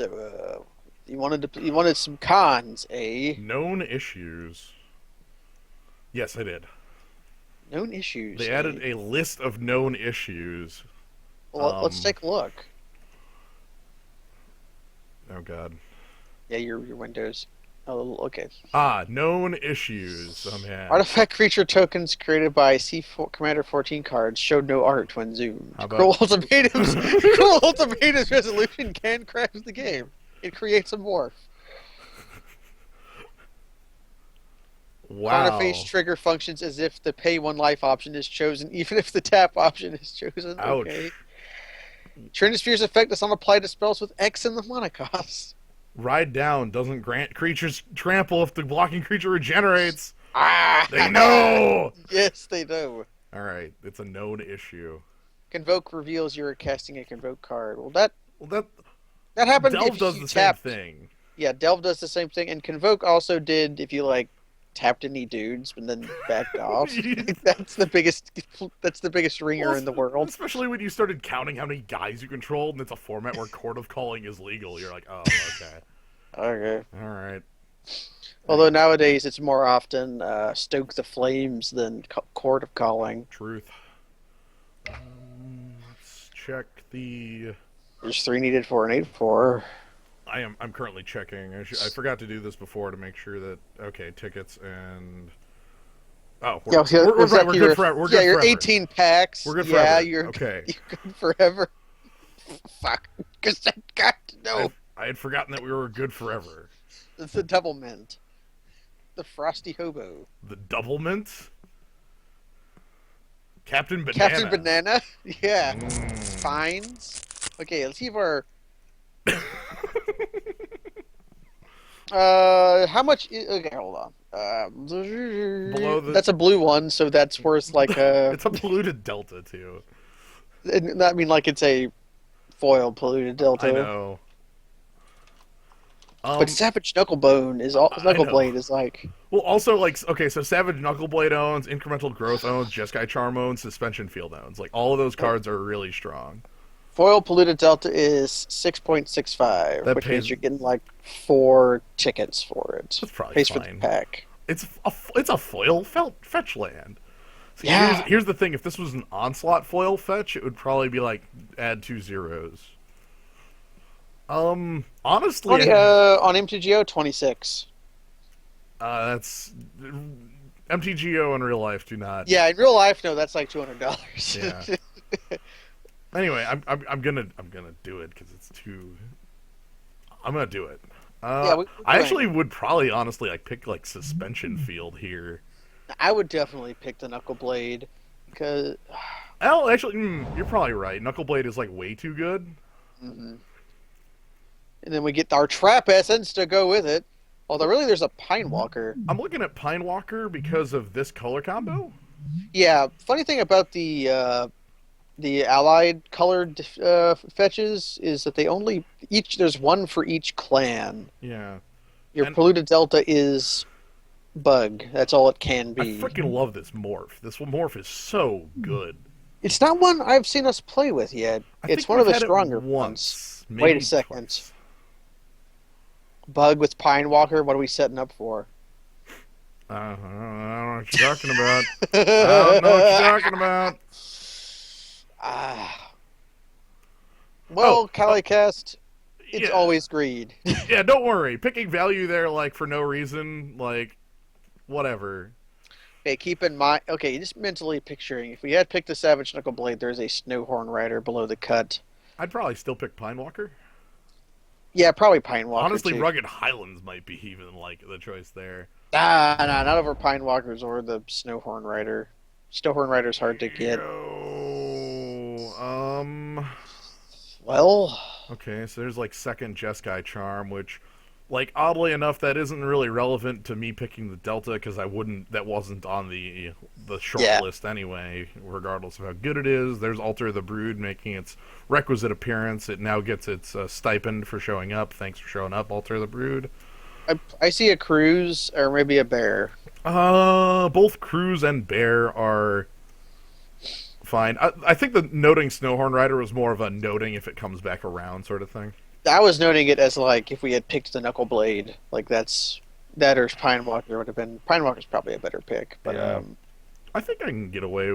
So, you wanted some cons, eh? Known issues. Yes, I did. Known issues, They eh? added a list of known issues. Well, let's Um, take a look. oh god. Yeah, your Windows. Oh, okay. Known issues. Oh man. Artifact creature tokens created by C4 Commander 14 cards showed no art when zoomed. How about Cruel Ultimatums. Cruel Ultimatums resolution can crash the game. It creates a morph. Chronophase wow. trigger functions as if the pay one life option is chosen, even if the tap option is chosen. Okay. Ouch. Trinisphere's effect does not apply to spells with X in the mana cost. Ride down doesn't grant creatures trample if the blocking creature regenerates. They Ah! know. Yes, they do. All right, it's a known issue. Convoke reveals you're casting a convoke card. Well, Well, that happened Delve if does you the same tapped. thing. Yeah, Delve does the same thing, and Convoke also did if you like tapped any dudes and then backed off. That's the biggest. That's the biggest Well, ringer in the world. especially when you started counting how many guys you controlled, and it's a format where Court of Calling is legal. You're like, oh, okay, Okay. all right. Although Anyway, nowadays it's more often Stoke the Flames than Court of Calling. truth. Let's check the. There's three needed for an 8/4. I'm currently checking. I forgot to do this before to make sure that okay tickets and oh Yeah, we're was right. that We're good your forever. We're yeah good your forever. 18 packs? We're good Yeah, forever. you're Okay. you're good forever. Fuck, because I got to know. I had forgotten that we were good forever. It's the double mint, the frosty hobo, The double mint, Captain Captain Banana. Banana. Yeah, Mm. fines. Okay, let's see if our how much? Okay, hold on. Below the, That's a blue one, so that's worth like it's a polluted delta too. I mean, like it's a foil polluted I delta. know. But Um, Savage Knucklebone is all I know. Knuckleblade is like Well, also like okay, so Savage Knuckleblade owns, Incremental Growth owns, Jeskai Charm owns, Suspension Field owns. Like all of those cards are really strong. foil polluted delta is 6.65, That which means pays. you're getting like 4 tickets for it. That's probably Pays for the fine. pack. It's a foil fetch land. See, Yeah. here's the thing. If this was an onslaught foil fetch, it would probably be like add 2 zeros. Honestly, 20 on MTGO 26. that's MTGO in real life do not. Yeah, in real life, no, that's like $200. Yeah. Anyway, I'm gonna do it because it's too. I'm gonna do it. Yeah, we're I doing actually it. would probably honestly like pick like suspension field here. I would definitely pick the Knuckleblade because Oh, actually, you're probably right. Knuckleblade is like way too good. mhm. And then we get our trap essence to go with it. Although really there's a Pine Walker. I'm looking at Pine Walker because of this color combo. Yeah, funny thing about the allied colored fetches is that they only each there's one for each clan. Yeah, Your and polluted delta is bug. That's all it can I be. freaking love this morph. This morph is so good. It's not one I've seen us play with yet. I It's think one of we've the had it stronger ones. once, Wait a maybe second. twice. Bug with Pine Walker. What are we setting up for? I don't know what you're talking about. I don't know what you're talking about. Ah, Oh, well, Calicast, it's yeah, always greed. yeah. Don't worry. Picking value there, like for no reason, like whatever. Okay, keep in mind. Okay, just mentally picturing if we had picked the Savage Knuckle Blade, there's a Snowhorn Rider below the cut. I'd probably still pick Pine Walker. Yeah, probably Pine Walker Honestly, too. Rugged Highlands might be even like the choice there. Nah, not over Pine Walkers or the Snowhorn Rider. Snowhorn Rider's hard to get. Yo, Well, okay, so there's like second Jeskai Charm, which, like, oddly enough, that isn't really relevant to me picking the Delta because I wouldn't. That wasn't on the short yeah. list anyway. Regardless of how good it is, there's Alter the Brood making its requisite appearance. It now gets its stipend for showing up. Thanks for showing up, Alter the Brood. I see a cruise or maybe a bear. Both Cruise and Bear are fine. I think the noting Snowhorn Rider was more of a noting if it comes back around sort of thing. I was noting it as like if we had picked the Knuckle Blade, like that or Pine Walker would have been Pine Walker's probably a better pick, but Yeah, I think I can get away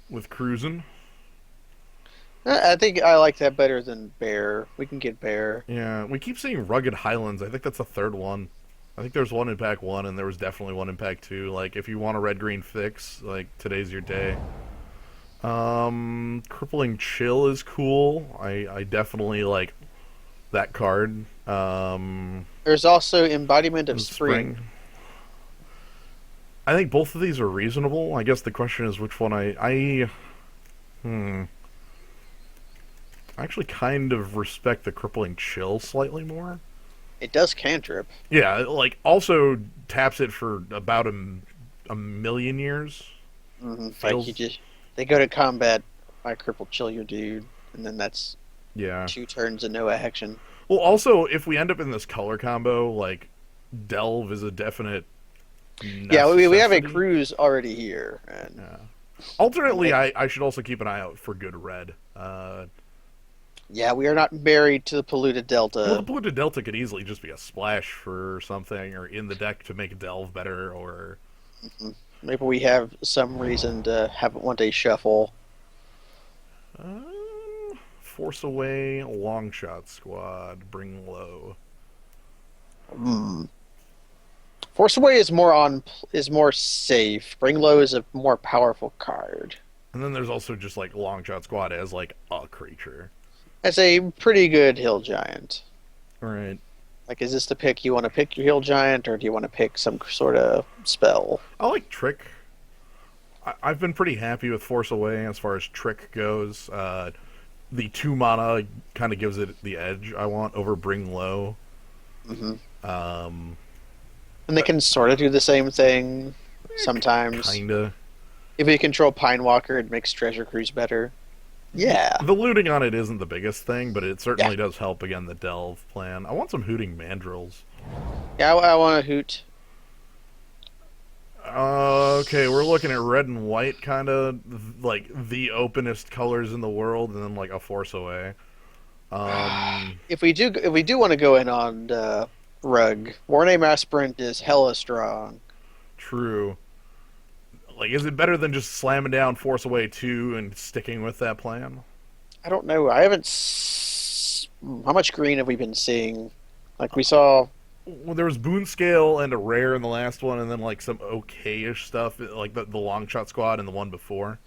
with cruising. I think I like that better than Bear. We can get Bear. Yeah, we keep seeing Rugged Highlands. I think that's the third one. I think there's one in pack one, and there was definitely one in pack two. Like, if you want a red green fix, like today's your day. Crippling Chill is cool. I definitely like that card. There's also Embodiment of Spring. Spring. I think both of these are reasonable. I guess the question is which one hmm. I actually kind of respect the Crippling Chill slightly more. It does cantrip. Yeah, like also taps it for about a million years. Like you Feels just they go to combat, I cripple chill your dude, and then that's yeah. 2 turns and no action. Well, also if we end up in this color combo, like Delve is a definite Yeah, we have a necessity. cruise already here, and Yeah. Alternately, like, I should also keep an eye out for good red. yeah, we are not married to the polluted Well, the delta. Polluted Delta could easily just be a splash for something, or in the deck to make Delve better, or Maybe we have some reason to have it one day shuffle. Force Away, Long Shot Squad, Bring Low. Hmm. Force Away is more safe. Bring Low is a more powerful card. And then there's also just like Long Shot Squad as like a creature. That's a pretty good hill giant. Right. Like, is this the pick you want to pick your hill giant, or do you want to pick some sort of spell? I like Trick. I've been pretty happy with Force Away as far as Trick goes. The 2 mana kind of gives it the edge I want over Bring Low. Hmm. Um, And they can sort of do the same thing sometimes. Kinda. If we control Pine Walker, it makes Treasure Cruise better. Yeah, The looting on it isn't the biggest thing, but it yeah, certainly does help again the Delve plan. I want some Hooting Mandrills. yeah. I want to hoot. Okay, we're looking at red and white, kind of like the openest colors in the world, and then like a Force Away. Um, If we do want to go in on Rug, Warname Aspirant is hella strong. True. Like, is it better than just slamming down Force Away 2 and sticking with that plan? I don't know. I haven't. How much green have we been seeing? Like we saw. Well, there was Boon Scale and a rare in the last one, and then like some okay-ish stuff, like the Long Shot Squad and the one before.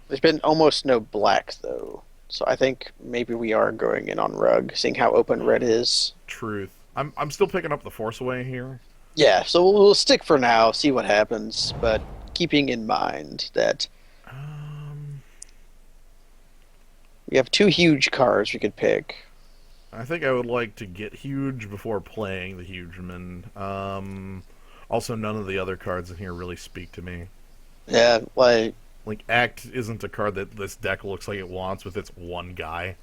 There's been almost no black though, so I think maybe we are going in on Rug, seeing how open red is. Truth. I'm still picking up the Force Away here. Yeah, so we'll stick for now, see what happens, but keeping in mind that Um, we have 2 huge cards we could pick. I think I would like to get huge before playing the Hugeman. Also, none of the other cards in here really speak to me. Yeah, like Like, Act isn't a card that this deck looks like it wants with its one guy.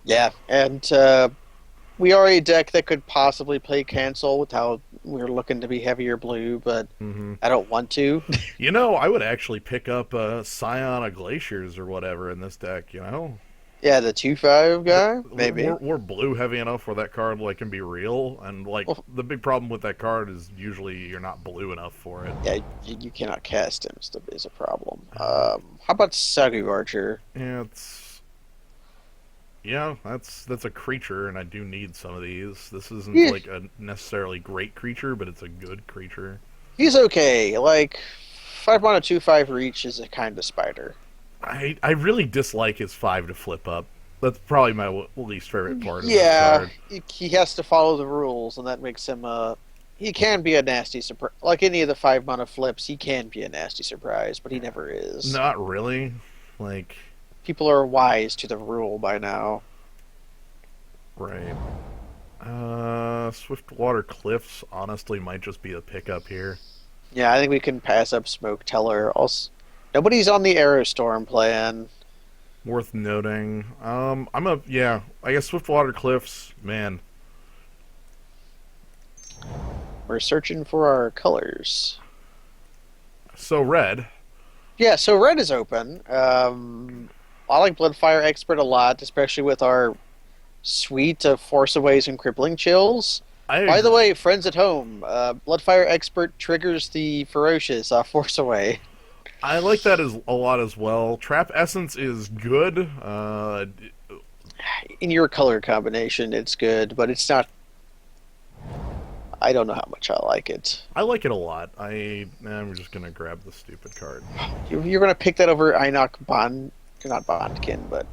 yeah, and we are a deck that could possibly play cancel with how we're looking to be heavier blue, but Mm-hmm. I don't want to. You know, I would actually pick up Scion of Glaciers or whatever in this deck, you know? Yeah, the 2/5 guy, We're, maybe. we're blue heavy enough where that card like can be real, and like Well, the big problem with that card is usually you're not blue enough for it. yeah, you cannot cast him is a problem. Uh, How about Sagu Archer? yeah, it's that's a creature, and I do need some of these. This isn't Yeah, like a necessarily great creature, but it's a good creature. he's okay. Like 5 mana 2/5 reach is a kind of spider. I really dislike his 5 to flip up. That's probably my least favorite part of this Yeah, card. he has to follow the rules, and that makes him he can be a nasty surprise. Like any of the 5 mana flips, he can be a nasty surprise, but he never is. Not really. Like, People are wise to the rule by now. right. Swiftwater Cliffs honestly might just be a pickup here. Yeah, I think we can pass up Smoke Teller. Also, nobody's on the Aerostorm plan. Worth noting. Yeah, I guess Swiftwater Cliffs, man. We're searching for our colors. So red. Yeah, so red is open. I like Bloodfire Expert a lot, especially with our Suite of Force Aways and Crippling Chills. I By the way, agree. friends at home, Bloodfire Expert triggers the Ferocious Force Away. I like that as a lot as well. Trap Essence is good. In your color combination, it's good, but it's not. I don't know how much I like it. I like it a lot. I'm just gonna grab the stupid card. You're going to pick that over Enoch Bond, not Bondkin, but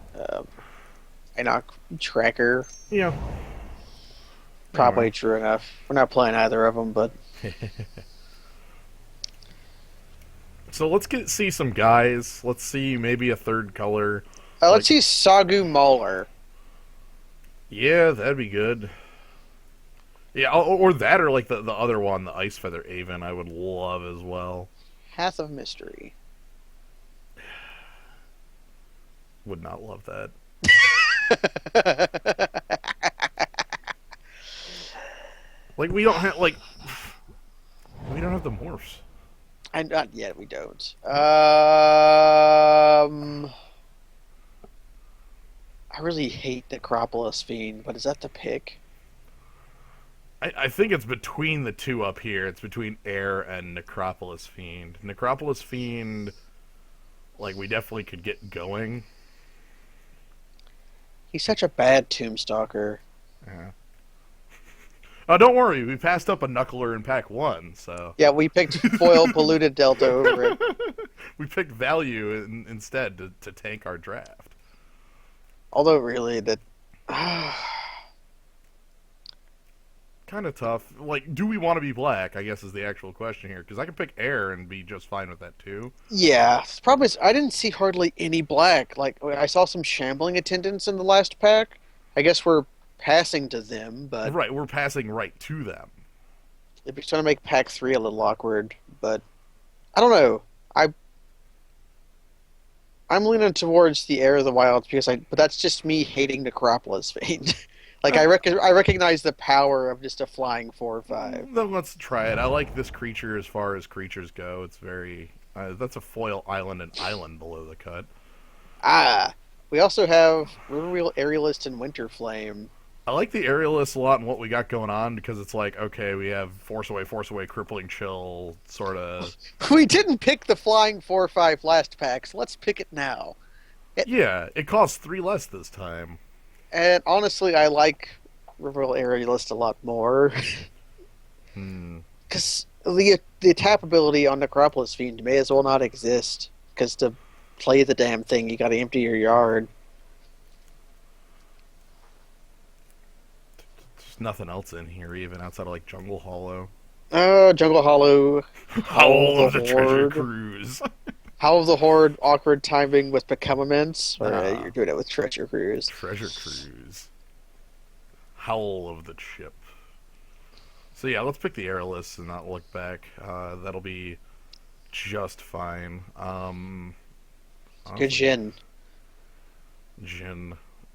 Enoch Tracker. Yeah. Probably Anyway. true enough. We're not playing either of them, but So let's see some guys. Let's see maybe a third color. let's Like, see Sagu Mauler. yeah, that'd be good. Yeah, or that, or like the other one, the Ice Feather Aven, I would love as well. Path of Mystery. Would not love that. Like we don't have the morphs. And not yet, we don't. I really hate Necropolis Fiend, but is that the pick? I think it's between the two up here. It's between Air and Necropolis Fiend. Necropolis Fiend, like we definitely could get going. He's such a bad Tombstalker. Yeah. Oh, don't worry, we passed up a Knuckler in pack one, so Yeah, we picked Foil Polluted Delta over it. we picked value instead to tank our draft. Although, really, that. Kind of tough. Like, do we want to be black? I guess is the actual question here. Because I can pick Air and be just fine with that too. Yeah, the problem is I didn't see hardly any black. Like, I saw some shambling attendants in the last pack. I guess we're passing to them, but Right, we're passing right to them. it'd be trying to make pack 3 a little awkward. But I don't know. I'm leaning towards the Air of the Wilds but that's just me hating Necropolis Fiend. Like I recognize the power of just a flying 4/5. Then let's try it. I like this creature as far as creatures go. It's very. That's a foil island and island below the cut. We also have Riverwheel Aerialist and Winterflame. I like the aerialist a lot and what we got going on because it's like, okay, we have Force Away, Crippling Chill, sort of. We didn't pick the flying 4/5 last pack, so let's pick it now. It, Yeah, it costs 3 less this time. and honestly, I like Riverwheel Aerialist a lot more Hmm. because the tap ability on Necropolis Fiend may as well not exist. Because to play the damn thing, you got to empty your yard. There's nothing else in here, even outside of like Jungle Hollow. Jungle Hollow, Howl of the Treasure Horde. Cruise. Howl of the Horde, awkward timing with Become Immense. Ah. You're doing it with Treasure Cruise. Treasure Cruise. Howl of the Chip. So yeah, let's pick the airless and not look back. That'll be just fine. Good Honestly, Jin.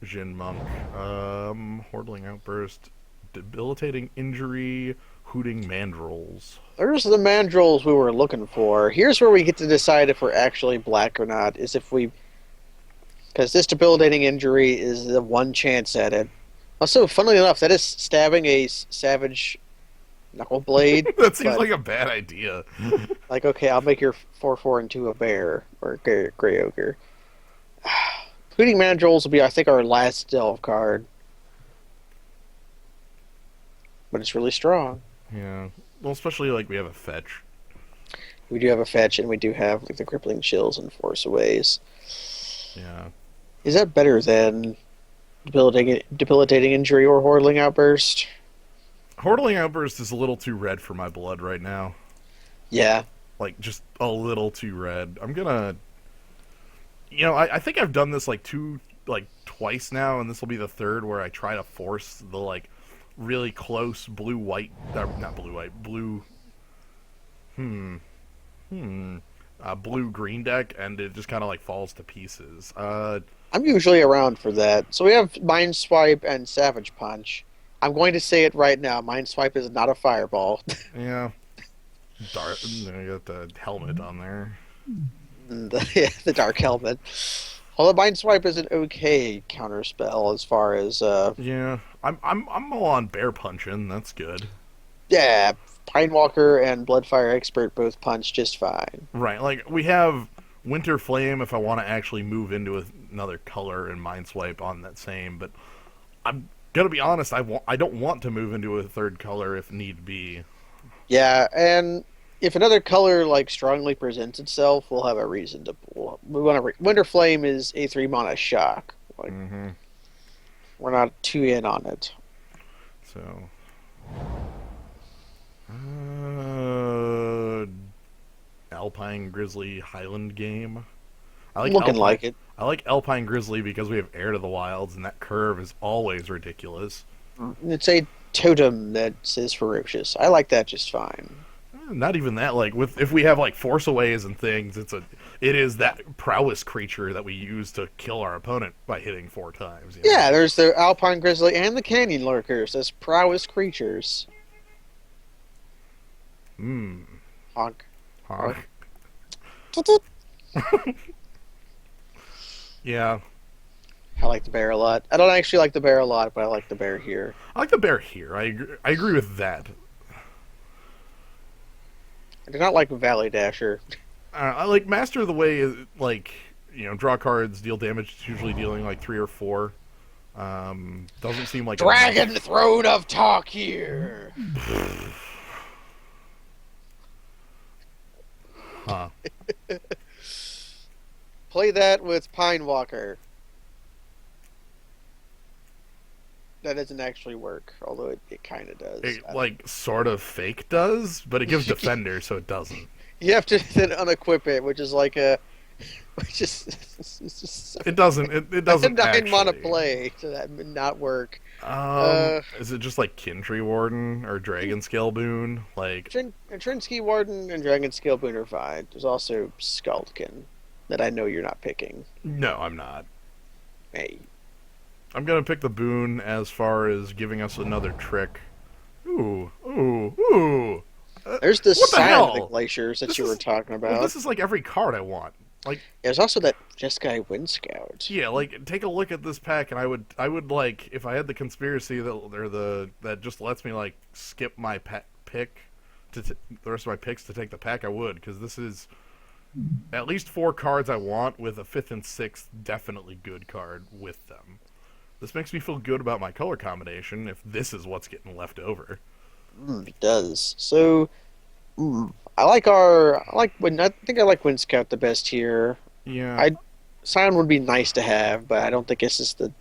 Jin Monk. Hordling Outburst. Debilitating Injury. Hooting Mandrills. There's the mandrills we were looking for. Here's where we get to decide if we're actually black or not. Is if we, because this debilitating injury is the one chance at it. Also, funnily enough, that is stabbing a savage knuckle blade. That seems but, like a bad idea. like, okay, I'll make your 4/4 into a bear or gray ogre. Hooting mandrills will be, I think, our last delve card, but it's really strong. Yeah. Well, especially like we have a fetch. We do have a fetch, and we do have like the crippling chills and force aways. Yeah. Is that better than debilitating injury or hordling outburst? Hordling Outburst is a little too red for my blood right now. Yeah. Like, just a little too red. I'm gonna... You know, I think I've done this, twice now, and this will be the third where I try to force the, really close blue-white... not blue-white, blue-green deck, and it just kind of, falls to pieces. I'm usually around for that. So we have Mind Swipe and Savage Punch. I'm going to say it right now. Mind Swipe is not a fireball. Yeah. You got the helmet on there. The Dark Helmet. Although Mind Swipe is an okay counterspell as far as Yeah, I'm all on bear punching. That's good. yeah, Pinewalker and Bloodfire Expert both punch just fine. Right, like we have Winter Flame if I want to actually move into another color and Mind Swipe on that same. But I'm gonna be honest, I don't want to move into a third color if need be. Yeah, and if another color like strongly presents itself, we'll have a reason to we want to. Winter Flame is a 3 mana shock. Like Mm-hmm. we're not too in on it. So, uh, Alpine Grizzly Highland game. I like Looking Alpine. like it. I like Alpine Grizzly because we have Heir to the Wilds, and that curve is always ridiculous. It's a totem that says ferocious. I like that just fine. Not even that. Like with if we have like force aways and things, it is that prowess creature that we use to kill our opponent by hitting 4 times. You know? Yeah, there's the Alpine Grizzly and the Canyon Lurkers as prowess creatures. Hmm. Honk. Huh. Honk. Yeah. I like the bear a lot. I don't actually like the bear a lot, but I like the bear here. I like the bear here. I agree with that. I do not like Valley Dasher. I like Master of the Way. Like draw cards, deal damage. It's usually dealing like 3 or 4. Doesn't seem like Dragon Throne of Tarkir. Huh. Play that with Pinewalker. That doesn't actually work, although it kind of does. It like sort of fake does, but it gives defender, so it doesn't. You have to then unequip it, which is like a, which is it's just so, It doesn't. It doesn't that's a 9 mana actually. play, so that would not work. Uh, Is it just like Kintree Warden or Dragon Scale Boon? Like, Trinsky Warden and Dragon Scale Boon are fine. There's also Skuldkin that I know you're not picking. no, I'm not. Hey, I'm gonna pick the boon as far as giving us another trick. Ooh, ooh, ooh. there's the What the Sign of the hell? Glaciers that This you were is talking well. about. This is like every card I want. Like, There's also that Jeskai Wind Scout. yeah, like take a look at this pack, and I would like if I had the conspiracy that just lets me like skip my pick the rest of my picks to take the pack. I would because this is at least 4 cards I want with a 5th and 6th definitely good card with them. This makes me feel good about my color combination if this is what's getting left over. It does. So, I think I like Wind Scout the best here. Yeah. I Scion would be nice to have, but I don't think this is the.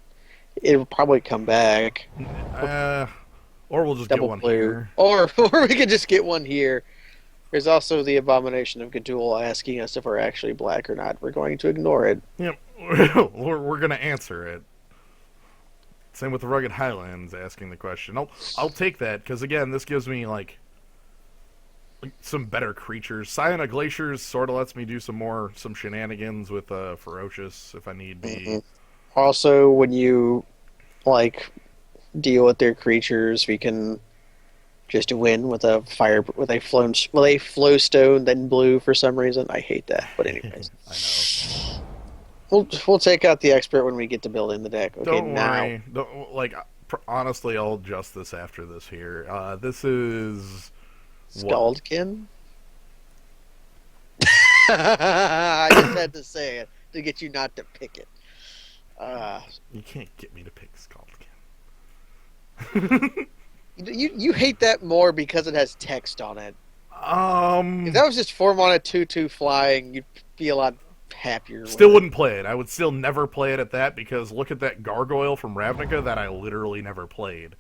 It'll probably come back. Uh, or we'll just Double get one blue, here. or we could just get one here. There's also the Abomination of Gadul asking us if we're actually black or not. We're going to ignore it. Yep. We're gonna answer it. Same with the Rugged Highlands asking the question. I'll take that because again, this gives me like some better creatures. Scion of Glaciers sort of lets me do some shenanigans with Ferocious if I need be. Mhm. Also, when you like deal with their creatures, we can just win with a flow stone, then blue for some reason. I hate that, but anyways, I know. we'll take out the expert when we get to building the deck. Okay, Don't now worry. Honestly, I'll adjust this after this here. This is what? Skuldkin. I just had to say it to get you not to pick it. You can't get me to pick Skullkin. You hate that more because it has text on it. If that was just 4 mana 2/2 flying, you'd be a lot happier. Still with wouldn't play it. I would still never play it at that because look at that Gargoyle from Ravnica that I literally never played.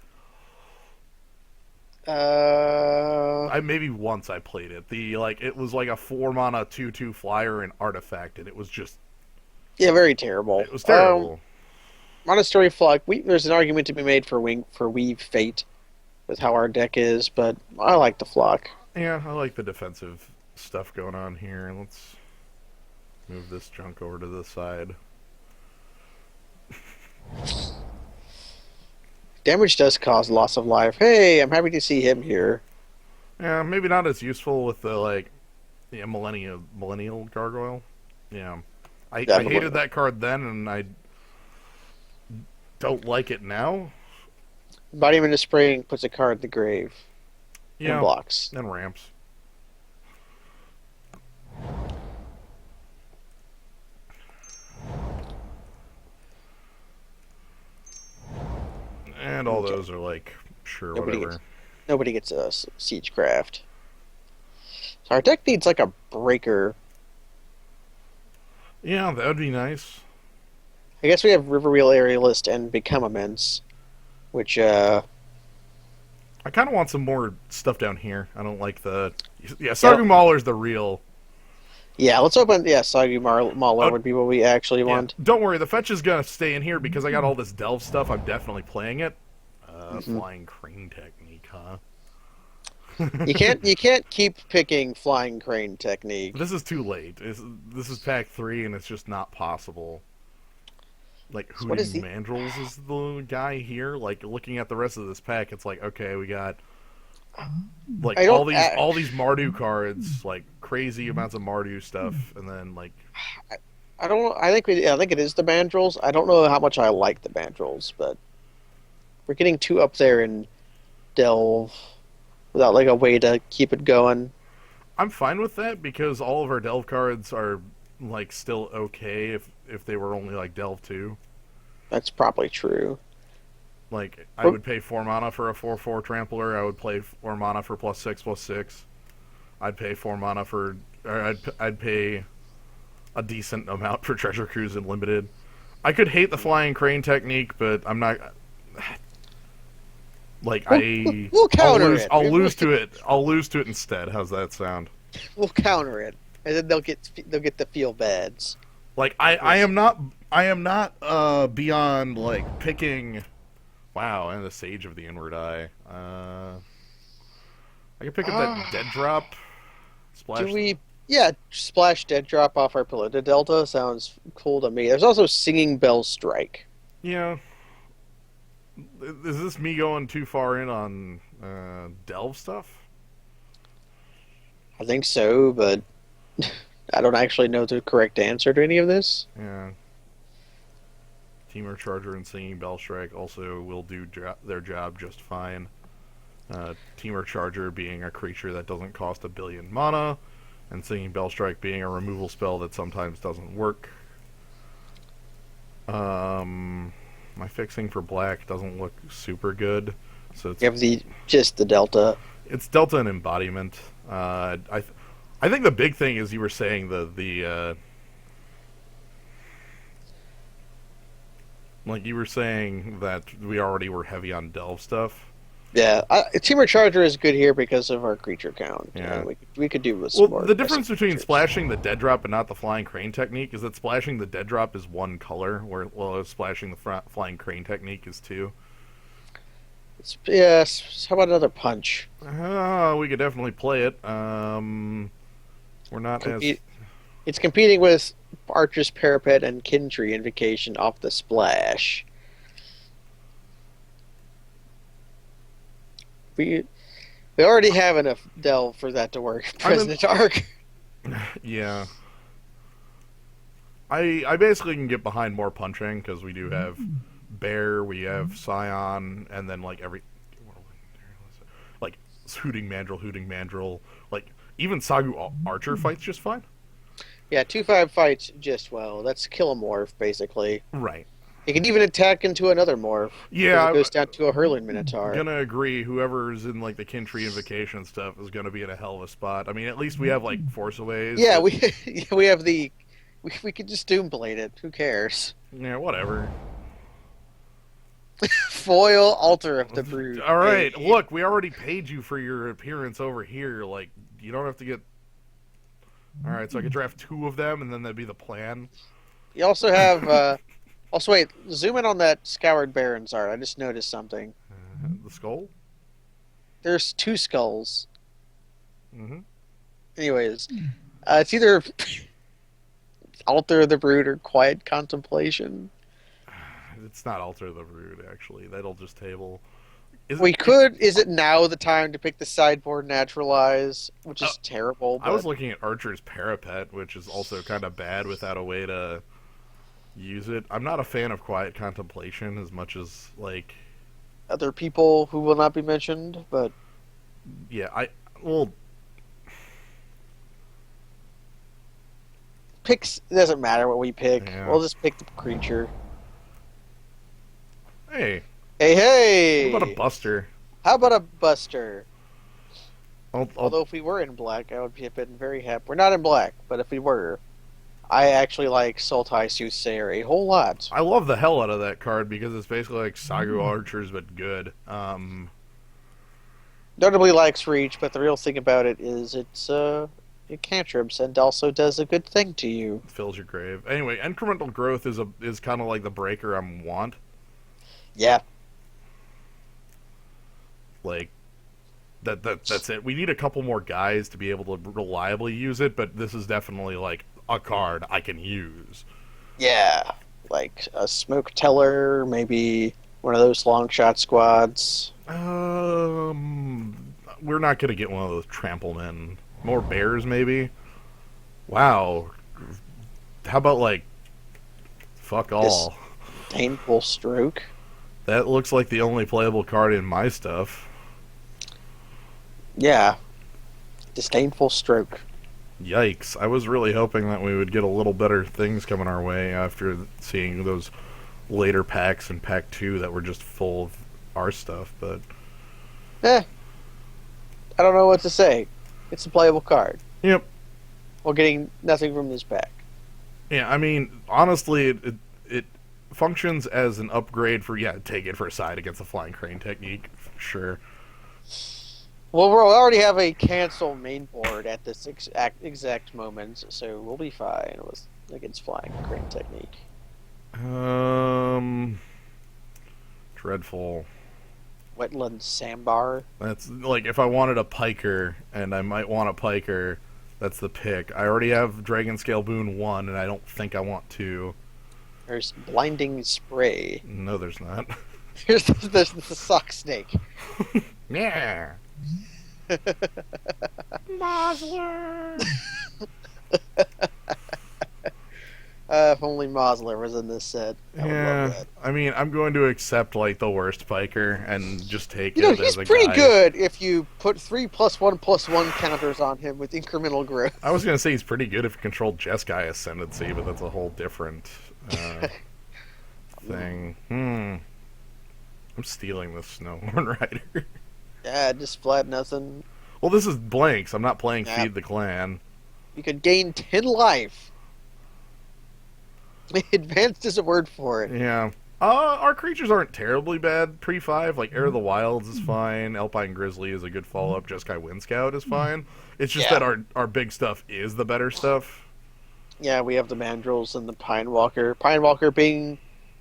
it. I maybe once I played it. It was like a 4 mana 2/2 flyer and artifact, and it was just Yeah, very terrible. it was terrible. Monastery Flock. There's an argument to be made for Weave Fate with how our deck is, but I like the Flock. Yeah, I like the defensive stuff going on here. Let's move this junk over to the side. Damage does cause loss of life. Hey, I'm happy to see him here. Yeah, maybe not as useful with the millennial gargoyle. Yeah, I That hated would that card then, and I don't like it now. Embodiment of Spring puts a card in the grave and Yeah, blocks. and ramps. And all Okay. those are like, sure, Nobody whatever. gets nobody gets a Siegecraft. So our deck needs like a breaker. Yeah, that would be nice. I guess we have Riverwheel Aerialist and Become Immense, which I kind of want some more stuff down here. I don't like the. Yeah, yeah, Sagu Mauler's the real. yeah, let's open Soggy Mauler Oh, would be what we actually yeah. want. Don't worry, the fetch is gonna stay in here because I got all this delve stuff. I'm definitely playing it. Hmm. Flying crane technique, huh? You can't keep picking Flying Crane technique. This is too late. This is pack 3, and it's just not possible. Like, So what is Hooting the Mandrills is the guy here. Like, looking at the rest of this pack, it's like, okay, we got like I don't all these Mardu cards, like crazy amounts of Mardu stuff, and then like I don't I think it is the Mandrills. I don't know how much I like the Mandrills, but we're getting too up there in Delve without like a way to keep it going. I'm fine with that because all of our Delve cards are like still okay if they were only like Delve 2. That's probably true. Like I But would pay 4 mana for a 4/4 Trampler. I would play 4 mana for +6/+6. I'd pay 4 mana for, or I'd pay a decent amount for Treasure Cruise and Limited. I could hate the Flying Crane technique, but I'm not. Like we'll I'll counter lose. it. I'll lose to it. I'll lose to it instead. How's that sound? We'll counter it, and then they'll get the feel bads. Like I am not beyond like picking. Wow, and the Sage of the Inward Eye. I can pick up that Dead Drop. Do Splash. we? Yeah, splash dead drop off our pillow to Delta sounds cool to me. There's also Singing Bell Strike. Yeah. Is this me going too far in on Delve stuff? I think so, but I don't actually know the correct answer to any of this. Yeah. Teamer Charger and Singing Bell Strike also will do their job just fine. Teamer Charger being a creature that doesn't cost 1,000,000,000 mana, and Singing Bell Strike being a removal spell that sometimes doesn't work. My fixing for black doesn't look super good, so You have the Delta. it's Delta and Embodiment. I think the big thing is you were saying like you were saying that we already were heavy on Delve stuff. Yeah, Teamer Charger is good here because of our creature count. Yeah. We could do with Well, some more the aggressive difference between creatures. splashing the dead drop and not the flying crane technique is that splashing the dead drop is one color, while splashing the flying crane technique is two. Yes. How about another punch? We could definitely play it. We're not as Compete. It's competing with Archer's Parapet and Kintree Invocation off the splash. We we already have enough delve for that to work. President Arc. yeah. I basically can get behind more punching because we do have Bear, we have Scion, and then like like Hooting Mandrill, like even Sagu Archer fights just fine. Yeah, 2/5 fights just well. That's kill a morph basically. Right. He can even attack into another morph. Yeah, It goes down to a Hurling Minotaur. gonna agree. Whoever's in like the Kintree Invocation stuff is gonna be in a hell of a spot. I mean, at least we have like Forceaways. Yeah, we have the we could just Doomblade it. Who cares? Yeah, whatever. Foil Altar of the Brood. All right, Hey. look, we already paid you for your appearance over here. Like, you don't have to get. All right, so I could draft 2 of them, and then that'd be the plan. You also have. Also, wait. Zoom in on that Scoured Baron's art. I just noticed something. The skull. There's 2 skulls. Mm-hmm. Anyways, it's either Altar of the Brood or Quiet Contemplation. It's not Altar of the Brood, actually. That'll just table. Is We it? could. Is it now the time to pick the sideboard naturalize, which Uh, is terrible, I was but looking at Archer's Parapet, which is also kind of bad without a way to use it. I'm not a fan of Quiet Contemplation as much as like, other people who will not be mentioned, but yeah, well, picks it doesn't matter what we pick. yeah. We'll just pick the creature. Hey, Hey, what about a hey! Buster? How about a Buster? I'll Although if we were in black, I would have been very happy. We're not in black, but if we were, I actually like Sultai Soothsayer a whole lot. I love the hell out of that card because it's basically like Sagu Archers but good. Notably likes reach, but the real thing about it is it cantrips and also does a good thing to you. Fills your grave. Anyway, incremental growth is kind of like the breaker I want. Yeah, Like that's it. We need a couple more guys to be able to reliably use it, but this is definitely like a card I can use. yeah, like a smoke teller, maybe one of those long shot squads. We're not gonna get one of those trample men. More bears, maybe. Wow. How about like fuck This all? painful stroke. That looks like the only playable card in my stuff. Yeah, disdainful stroke. Yikes. I was really hoping that we would get a little better things coming our way after seeing those later packs in pack 2 that were just full of our stuff, but Eh, I don't know what to say. It's a playable card. yep. We're getting nothing from this pack. Yeah, I mean, honestly, it functions as an upgrade for, yeah, take it for a side against the flying crane technique, sure. Well, we already have a cancel main board at this exact moment, so we'll be fine with against flying crane technique. Um, Dreadful. Wetland Sambar. That's like if I wanted a piker, and I might want a piker, that's the pick. I already have Dragon Scale Boon 1, and I don't think I want 2. There's Blinding Spray. No, there's not. There's the sock snake. Yeah. Mosler. If only Mosler was in this set. I would love Yeah, that. I mean, I'm going to accept like the worst piker and just take You know, it he's as a pretty guy. good if you put 3+1/+1 counters on him with incremental growth. I was gonna say he's pretty good if you controlled Jeskai Ascendancy, but that's a whole different thing. I'm stealing this Snowhorn Rider. Yeah, just flat nothing. Well, this is blanks. I'm not playing Yeah. Feed the Clan. You could gain 10 life. Advanced is a word for it. Yeah. Our creatures aren't terribly bad pre-5. Like, Air of the Wilds is fine. Alpine Grizzly is a good follow-up. Jeskai Wind Scout is fine. It's just Yeah. that our big stuff is the better stuff. Yeah, we have the Mandrills and the Pine Walker. Pine Walker being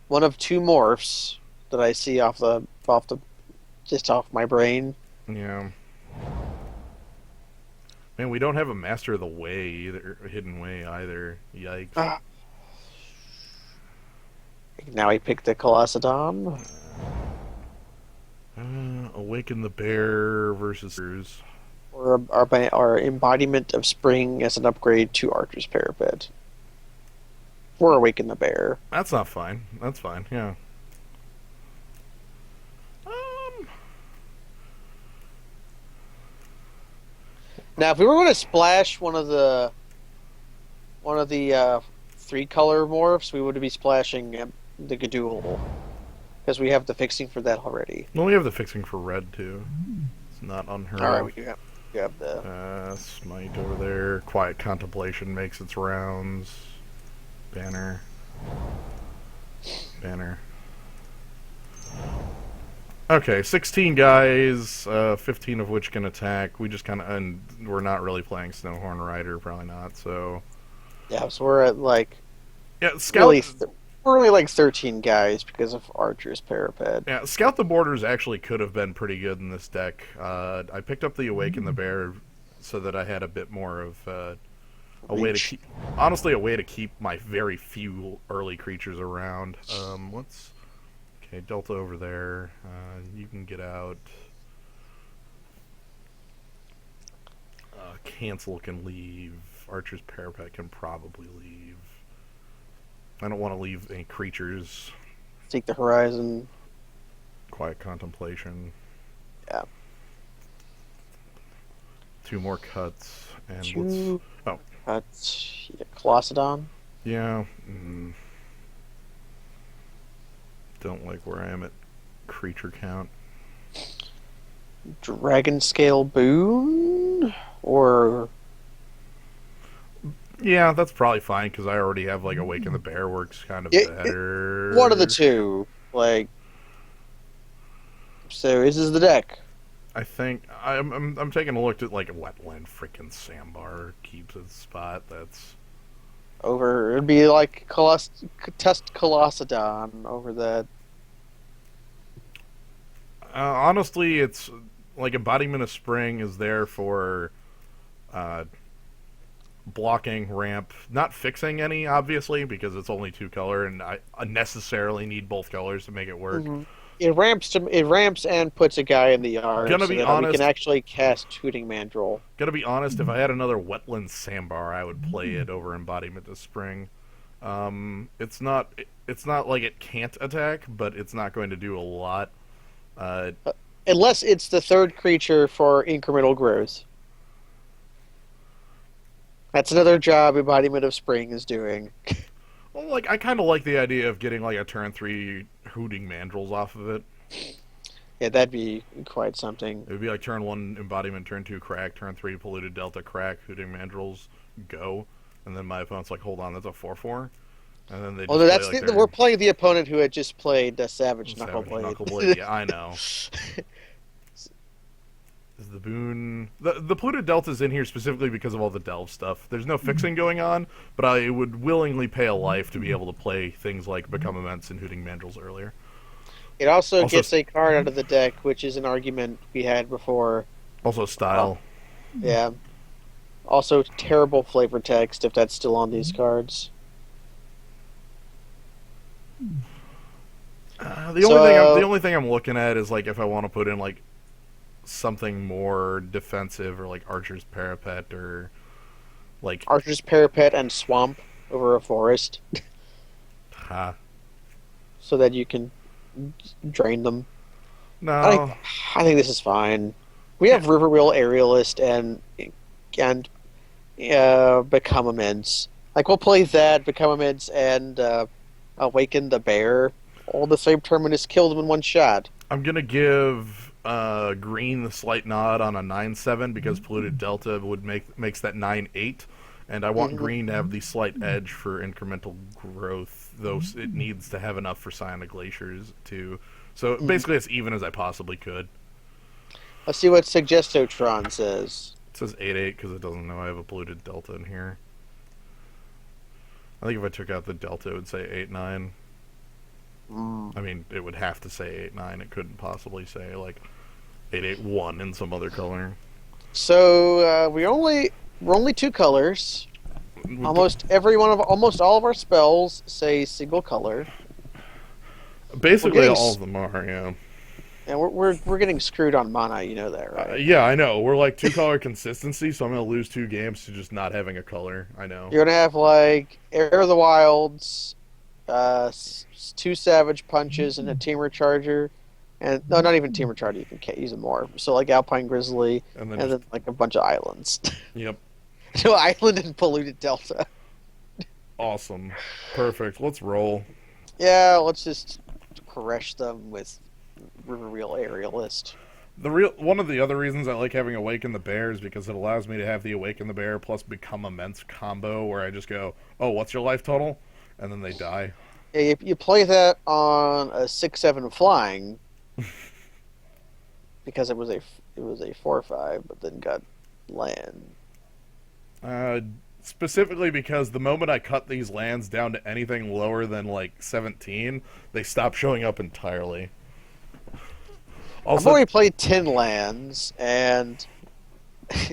one of two morphs that I see just off my brain. Yeah. Man, we don't have a Master of the Way either. Hidden Way either. Yikes. Ah. Now we pick the Colossedom. Awaken the Bear versus... Or our embodiment of spring as an upgrade to Archer's Parapet. Or Awaken the Bear. That's not fine. That's fine, yeah. Now, if we were going to splash one of the three color morphs, we would be splashing the Gadul because we have the fixing for that already. Well, we have the fixing for red, too. It's not unheard All right, of. we have the Smite over there. Quiet Contemplation makes its rounds. Banner. Banner. Okay, 16 guys, 15 of which can attack. We just kind of, and we're not really playing Snowhorn Rider, probably not, so... yeah. So we're at like Yeah, Scout... really we're only like 13 guys because of Archer's Parapet. Yeah, Scout the Borders actually could have been pretty good in this deck. I picked up the Awaken the Bear so that I had a bit more of a way to keep... Honestly, a way to keep my very few early creatures around. Let's Okay, Delta over there. You can get out. Cancel can leave. Archer's Parapet can probably leave. I don't want to leave any creatures. Seek the horizon. Quiet Contemplation. Yeah. 2 more cuts. And Two let's. Oh. cuts. Yeah, Colossadon. Yeah. Don't like where I am at creature count. Dragon Scale Boon? Or. Yeah, that's probably fine because I already have like Awaken the Bear works kind of better. One of the two. Like. So, this is the deck. I think I'm taking a look at like Wetland. Freaking Sandbar keeps its spot. That's Over. It'd be like Test Colossadon over that. honestly, it's like Embodiment of Spring is there for uh, blocking ramp, not fixing any, obviously, because it's only 2 color, and I unnecessarily need both colors to make it work. Mm-hmm. It ramps and puts a guy in the yard Gonna so be that we honest. can actually cast Hooting Mandrill. Gonna be honest, if I had another Wetland Sandbar, I would play it over Embodiment of Spring. It's not like it can't attack, but it's not going to do a lot. Unless it's the third creature for incremental growth. That's another job Embodiment of Spring is doing. Well, like I kind of like the idea of getting like a turn 3 Hooting Mandrills off of it. Yeah, that'd be quite something. It would be like turn 1 Embodiment, turn 2 Crack, turn 3 Polluted Delta Crack, Hooting Mandrills, go. And then my opponent's like, hold on, that's a 4/4. And then they just Although play that's like we're playing the opponent who had just played the Savage Knuckleblade. Knuckleblade. Yeah, I know. Is the boon the polluted delta's in here specifically because of all the delve stuff. There's no fixing going on, but I would willingly pay a life to be able to play things like Become Immense and Hooting Mandrills earlier. It also gets a card out of the deck, which is an argument we had before. Also style. Yeah. Also terrible flavor text if that's still on these cards. The only thing I'm looking at is like if I want to put in like something more defensive or like Archer's Parapet or like Archer's Parapet and Swamp over a forest. So that you can drain them. No. I think this is fine. We have Riverwheel Aerialist and Become Immense. Like we'll play that, Become Immense, and Awaken the Bear. All the same terminus killed them in one shot. I'm gonna give green the slight nod on a 9/7 because Polluted Delta makes that 9/8, and I want green to have the slight edge for incremental growth, though it needs to have enough for Psionic Glaciers too. So basically, as even as I possibly could. Let's see what Suggestotron says. It says 8/8 because it doesn't know I have a Polluted Delta in here. I think if I took out the Delta, it would say 8/9. I mean, it would have to say 8/9. It couldn't possibly say like 8/8/1 in some other color. So we're only 2 colors. Almost all of our spells say single color. Basically, all of them are, yeah. And we're getting screwed on mana. You know that, right? Yeah, I know. We're like 2 color consistency, so I'm gonna lose 2 games to just not having a color. I know. You're gonna have like Air of the Wilds, 2 Savage Punches, and a Teamer Charger, and no, not even Teamer Charger. You can use it more. So like Alpine Grizzly, and then like a bunch of islands. Yep. No island and Polluted Delta. Awesome. Perfect. Let's roll. Yeah, let's just crush them with Riverwheel Aerialist. One of the other reasons I like having Awaken the Bear is because it allows me to have the Awaken the Bear plus Become Immense combo where I just go, oh, what's your life total? And then they die. Yeah, you play that on a 6/7 flying because it was a 4/5, but then got land. Specifically because the moment I cut these lands down to anything lower than like 17, they stop showing up entirely. Also, I've already played 10 lands, and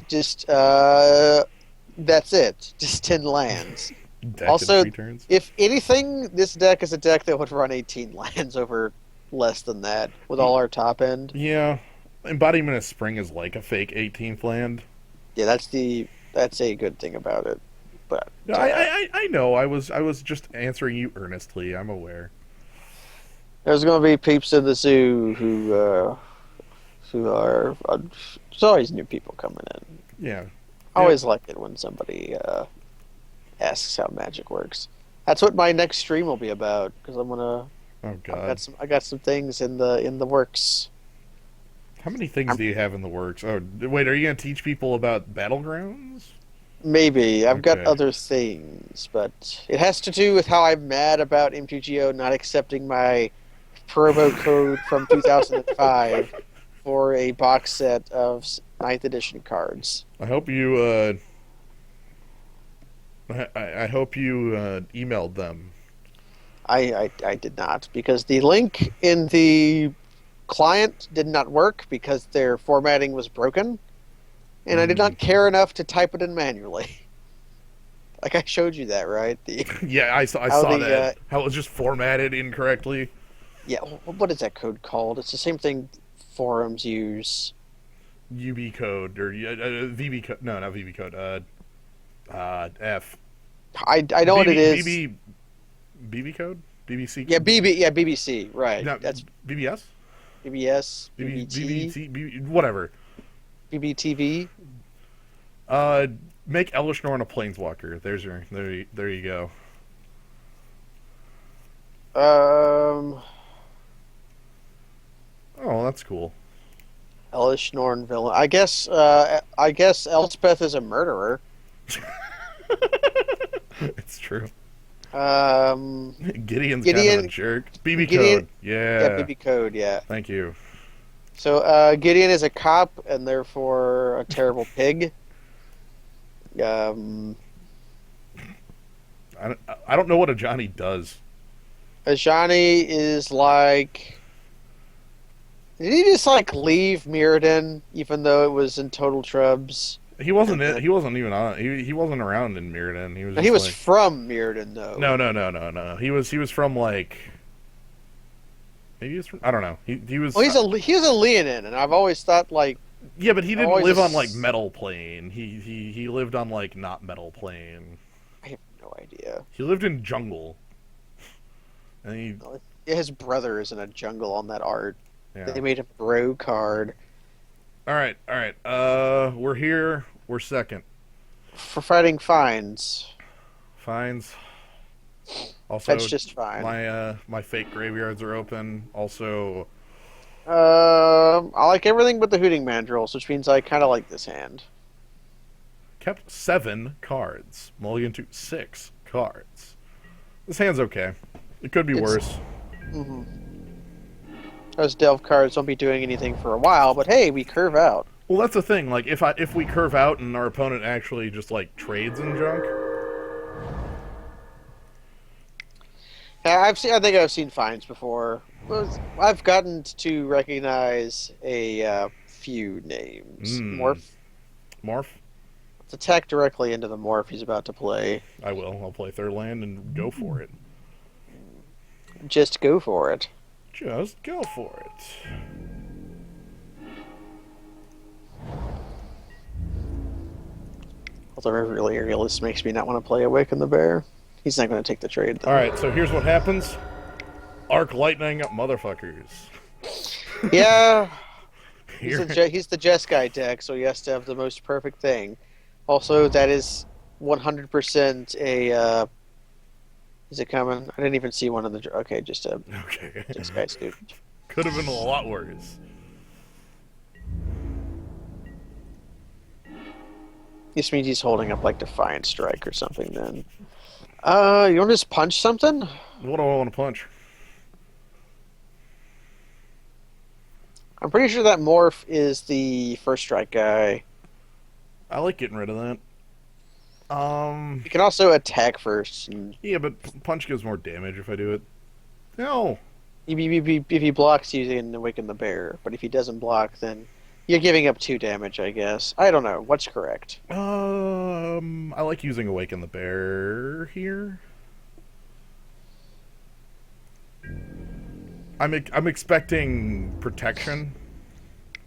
just that's it. Just 10 lands. deck Also, in 3 turns. if anything, this deck is a deck that would run 18 lands over less than that with all our top end. Yeah, embodiment of spring is like a fake 18th land. Yeah, that's a good thing about it. But No, I know. I was just answering you earnestly. I'm aware. there's going to be peeps in the zoo who are. There's always new people coming in. Yeah. I Yep. always like it when somebody asks how magic works. That's what my next stream will be about because I'm gonna. Oh I've God. got some things in the works. How many things I'm, do you have in the works? Oh, wait. Are you gonna teach people about battlegrounds? maybe I've got Okay. other things, but it has to do with how I'm mad about MTGO not accepting my promo code from 2005 for a box set of ninth edition cards. I hope you. I hope you emailed them. I did not because the link in the client did not work because their formatting was broken, and I did Mm. not care enough to type it in manually. Like I showed you that, right? The Yeah, I how saw the that. How it was just formatted incorrectly. yeah, what is that code called? It's the same thing forums use. UB code or VB code. No, not VB code. F. I know what it BB is. BB BB code. BBC. Yeah, BBC, right. No, That's BBS. BBS, BB BBT, whatever. BBTV. Uh, make Elishnorn a planeswalker. There you go. Um, Oh, that's cool. Elish Norn villain. I guess Elspeth is a murderer. It's true. Um, Gideon's kind of a Gideon, jerk. BB Gideon, code. yeah, Yeah. BB code, yeah. Thank you. So, Gideon is a cop and therefore a terrible pig. Um, I don't know what a Johnny does. Ajani is like, did he just like leave Mirrodin even though it was in total trubs? He wasn't. And then He wasn't even on. He wasn't around in Mirrodin. He was no, he just was like. from Mirrodin though. No. He was from like. Maybe he was from. I don't know. He was. Well, he was a Leonin, and I've always thought like Yeah, but he I've didn't always live on like ass- metal plane. He lived on like not metal plane. I have no idea. He lived in jungle. And he. His brother is in a jungle on that art. Yeah. They made a bro card All right. We're here. We're second. for fighting fines. Fines. That's Also, just fine. my fake graveyards are open. Also, I like everything but the Hooting Mandrills, which means I kind of like this hand. kept 7 cards. Mulligan to 6 cards. This hand's okay. It could be It's worse. mhm. Those delve cards won't be doing anything for a while, but hey, we curve out. Well, that's the thing. Like, if we curve out and our opponent actually just like trades and junk. Yeah, I think I've seen fines before. I've gotten to recognize a few names. Hmm. Morph. Morph. Let's attack directly into the morph he's about to play. I will. I'll play third land and go for it. Just go for it. Just go for it. Although really, realist makes me not want to play Awaken the Bear. He's not going to take the trade All though. right. So here's what happens. Arc lightning, motherfuckers. Yeah, Here. he's the Jeskai deck, so he has to have the most perfect thing. Also, that is 100% a. Is it coming? I didn't even see one of the. Okay, just a Okay. Jeskai student. Could have been a lot worse. This means he's holding up like Defiant Strike or something. Then, you want to just punch something? What do I want to punch? I'm pretty sure that morph is the first strike guy. I like getting rid of that. You can also attack first. And Yeah, but punch gives more damage if I do it. No. if he blocks, you can awaken the bear. But if he doesn't block, then you're giving up 2 damage, I guess. I don't know. What's correct? I like using Awaken the Bear here. I'm expecting protection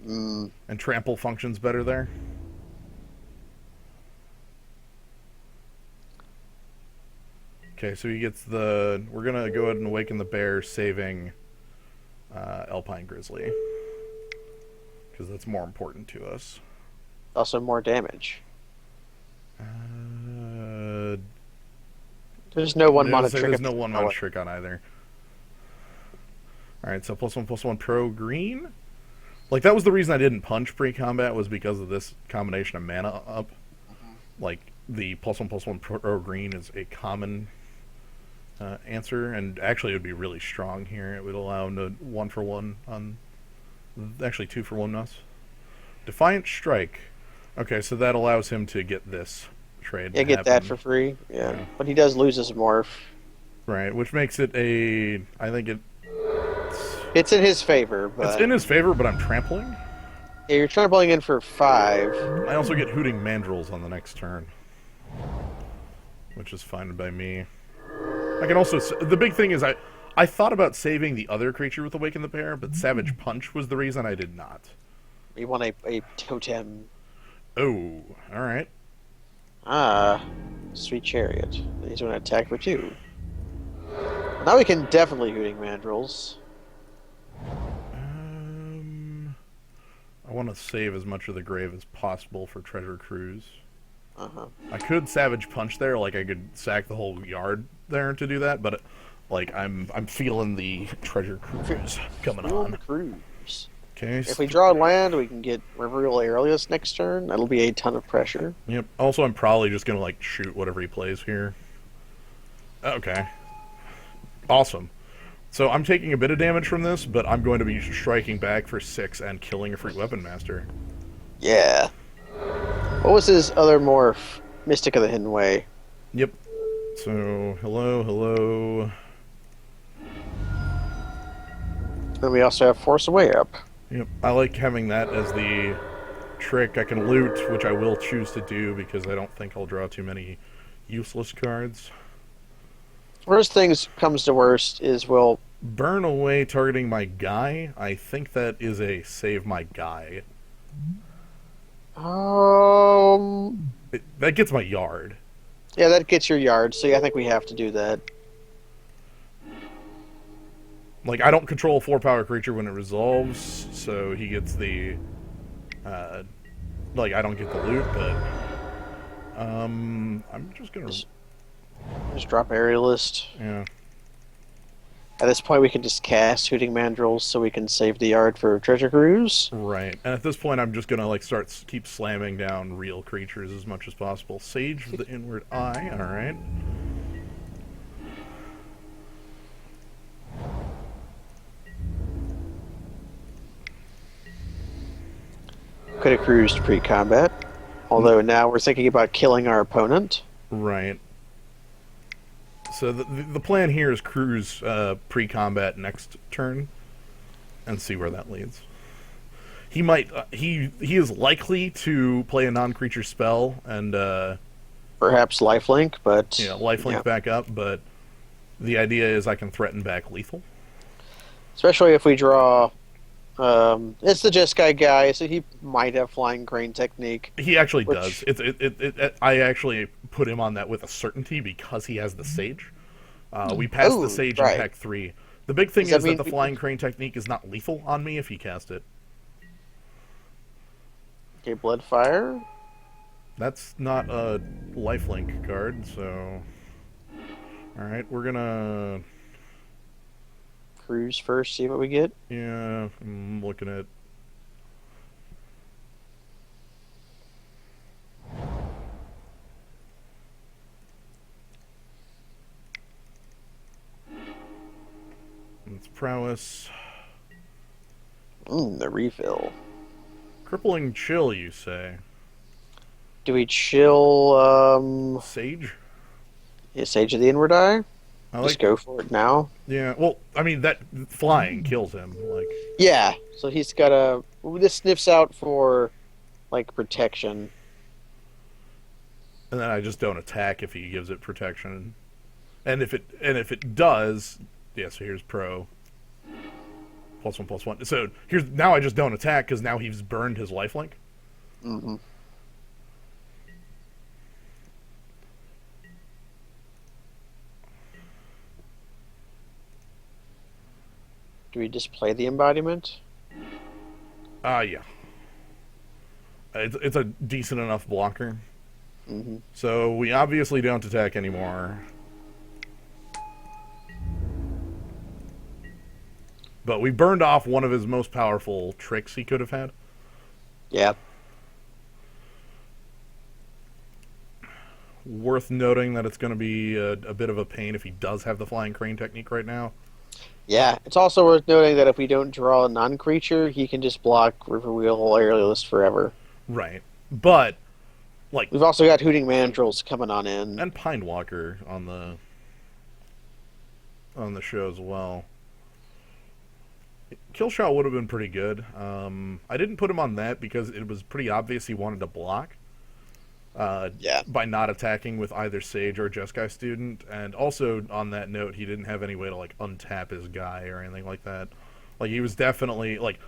Mm, and trample functions better there. Okay, so he gets the. We're gonna go ahead and awaken the bear, saving Alpine Grizzly because that's more important to us. also more damage. There's no one mana trick There's if no it's one mana melee. trick on either. All right, so +1/+1 pro green. Like that was the reason I didn't punch pre-combat was because of this combination of mana up. Like the +1/+1 pro green is a common answer, and actually it would be really strong here. It would allow him to 1-for-1 on, actually 2-for-1 us. Defiant Strike. Okay, so that allows him to get this trade Yeah, to get that happen. for free. Yeah, Yeah. but he does lose his morph. Right, which makes it a. I think It's in his favor, it's but in his favor, but I'm trampling. yeah, you're trampling in for 5. I also get Hooting Mandrills on the next turn, which is fine by me. I can also. The big thing is I thought about saving the other creature with Awaken the Bear, but Savage Punch was the reason I did not. You want a totem. Oh, all right. Ah, Sweet Chariot. He's going to attack with you. Now we can definitely Hooting Mandrills. I want to save as much of the grave as possible for Treasure Cruise. Uh-huh. I could Savage Punch there, like I could sack the whole yard there to do that, but like I'm feeling the Treasure Cruise coming Feel on. the cruise. Okay. If we draw land, we can get Reveal Aurelius next turn. That'll be a ton of pressure. Yep. Also, I'm probably just gonna like shoot whatever he plays here. Okay. Awesome. So I'm taking a bit of damage from this, but I'm going to be striking back for 6 and killing a free Weapon Master. Yeah. What was his other morph? Mystic of the Hidden Way. Yep. So hello, hello. Then we also have Force Away up. Yep. I like having that as the trick. I can loot, which I will choose to do because I don't think I'll draw too many useless cards. Worst things comes to worst is we'll Burn away targeting my guy. I think that is a save my guy. That gets my yard. yeah, that gets your yard, so yeah, I think we have to do that. Like I don't control a 4-power creature when it resolves, so he gets the like I don't get the loot, but I'm just gonna Just drop Aerialist. yeah. At this point, we can just cast Hooting Mandrills so we can save the yard for Treasure Cruise. Right, and at this point, I'm just gonna like keep slamming down real creatures as much as possible. Sage of the Inward Eye. All right. Could have cruised pre-combat. Although now we're thinking about killing our opponent. Right. So the plan here is cruise pre-combat next turn, and see where that leads. He might he is likely to play a non-creature spell and Perhaps lifelink, but lifelink yeah. back up, but the idea is I can threaten back lethal. Especially if we draw. It's the Jeskai guy, so he might have Flying Crane technique. He actually Which- does. I actually put him on that with a certainty because he has the Sage. We passed Ooh, the Sage right. in Pack 3. The big thing Does that is that mean the we- Flying Crane technique is not lethal on me if he cast it. Okay, Bloodfire. That's not a lifelink card, so... Alright, we're gonna... Cruise first, see what we get. Yeah, I'm looking at... It's prowess. The refill. Crippling chill, you say? Do we chill, Sage? Sage of the Inward Eye? I Just go for it now. Yeah, well, I mean, that flying kills him. Like, Yeah, so he's got a. This sniffs out for, like, protection. and then I just don't attack if he gives it protection. And if it does, yeah, so here's pro. +1/+1. So here's now I just don't attack because now he's burned his lifelink. Mm-hmm. Do we just play the embodiment? Yeah. It's a decent enough blocker. Mm-hmm. So we obviously don't attack anymore. But we burned off one of his most powerful tricks he could have had. Yeah. Worth noting that it's going to be a bit of a pain if he does have the flying crane technique right now. Yeah. It's also worth noting that if we don't draw a non-creature, he can just block Riverwheel Aerialist forever. Right. But, like... We've also got Hooting Mandrills coming on in. And Pinewalker on the show as well. Killshot would have been pretty good. I didn't put him on that because it was pretty obvious he wanted to block. Yeah. By not attacking with either Sage or Jeskai Student. And also, on that note, he didn't have any way to, like, untap his guy or anything like that. Like, he was definitely, like...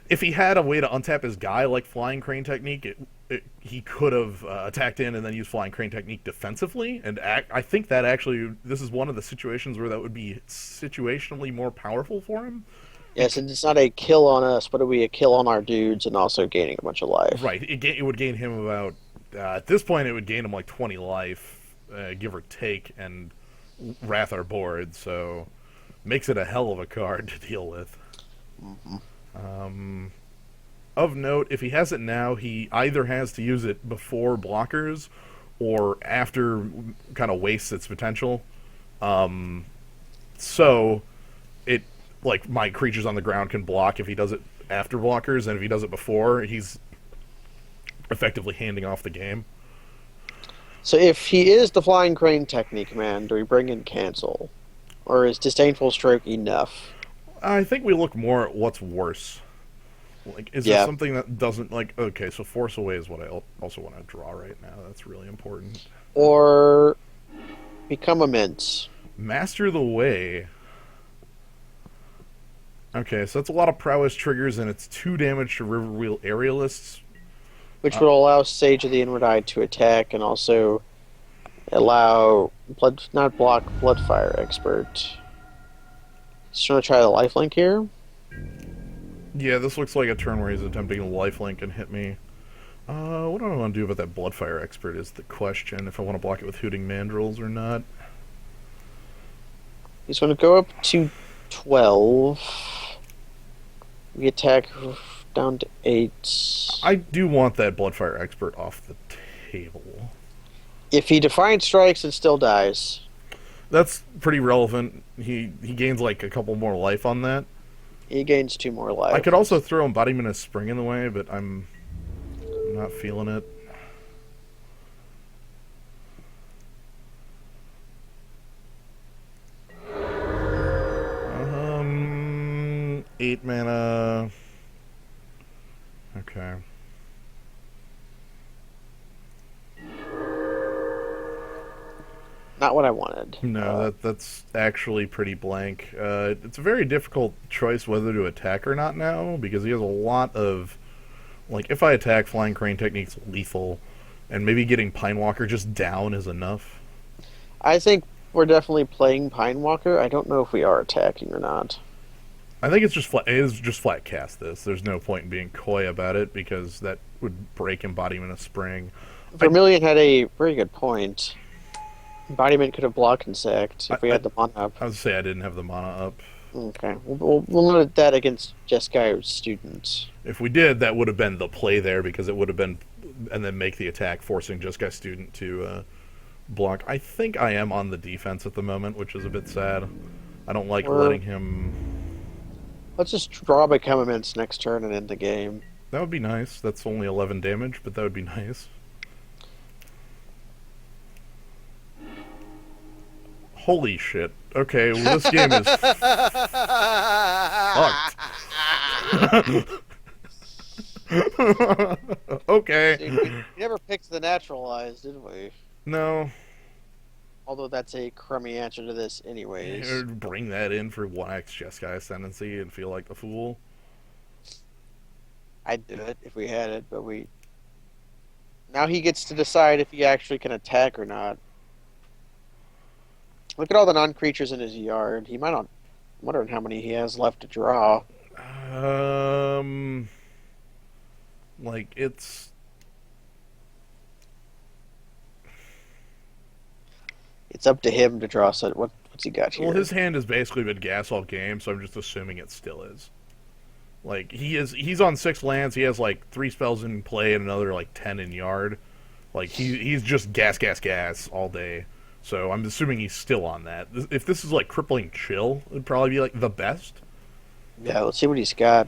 If he had a way to untap his guy, like Flying Crane Technique, he could have attacked in and then used Flying Crane Technique defensively. And I think that actually, this is one of the situations where that would be situationally more powerful for him. Yes, and it's not a kill on us, but it would be a kill on our dudes and also gaining a bunch of life. Right. It would gain him about... at this point, it would gain him like 20 life, give or take, and wrath our board, so makes it a hell of a card to deal with. Mm-hmm. Of note, if he has it now, he either has to use it before blockers or after kind of wastes its potential. So, it, like, my creatures on the ground can block if he does it after blockers, and if he does it before, he's effectively handing off the game. So if he is the Flying Crane Technique man, do we bring in Cancel? Or is Disdainful Stroke enough? I think we look more at what's worse. Like, is there something that doesn't, like, okay, so Force Away is what I also want to draw right now. That's really important. Or Become Immense. Master the Way. Okay, so that's a lot of prowess triggers, and it's 2 damage to Riverwheel Aerialists. Which will allow Sage of the Inward Eye to attack and also allow not block Bloodfire Expert. Just trying to try the lifelink here. Yeah, this looks like a turn where he's attempting to lifelink and hit me. What do I want to do about that Bloodfire Expert is the question, if I want to block it with Hooting Mandrills or not. He's going to go up to 12. We attack down to 8. I do want that Bloodfire Expert off the table. If he Defiant Strikes, it still dies. That's pretty relevant. He gains like a couple more life on that. He gains 2 more life. I could also throw Embodiment of Spring in the way, but I'm not feeling it. 8 mana. Okay. Not what I wanted. No, that's actually pretty blank. It's a very difficult choice whether to attack or not now, because he has a lot of... Like, if I attack, Flying Crane Technique's lethal, and maybe getting Pinewalker just down is enough. I think we're definitely playing Pinewalker. I don't know if we are attacking or not. I think it's just flat. It is just flat cast this. There's no point in being coy about it, because that would break Embodiment of Spring. Vermilion had a very good point. Embodiment could have blocked and sacked if we had the mana up. I would say I didn't have the mana up. Okay, we'll note that against Jeskai Students. If we did, that would have been the play there, because it would have been, and then make the attack, forcing Jeskai Student to block. I think I am on the defense at the moment, which is a bit sad. I don't like letting him... Let's just draw Become Immense next turn and end the game. That would be nice. That's only 11 damage, but that would be nice. Holy shit. Okay, well, this game is fucked. Okay. See, we never picked the Naturalize, did we? No. Although that's a crummy answer to this, anyways. Bring that in for 1x Jeskai Ascendancy and feel like the fool. I'd do it if we had it, but we now he gets to decide if he actually can attack or not. Look at all the non-creatures in his yard. He might not. I'm wondering how many he has left to draw. Um, like it's It's up to him to draw. So what's he got well, here? his hand has basically been gas all game, so I'm just assuming it still is. Like he's on 6 lands. He has like 3 spells in play and another like 10 in yard. Like he's just gas all day. So I'm assuming he's still on that. If this is like crippling chill, it'd probably be like the best. Yeah, let's see what he's got.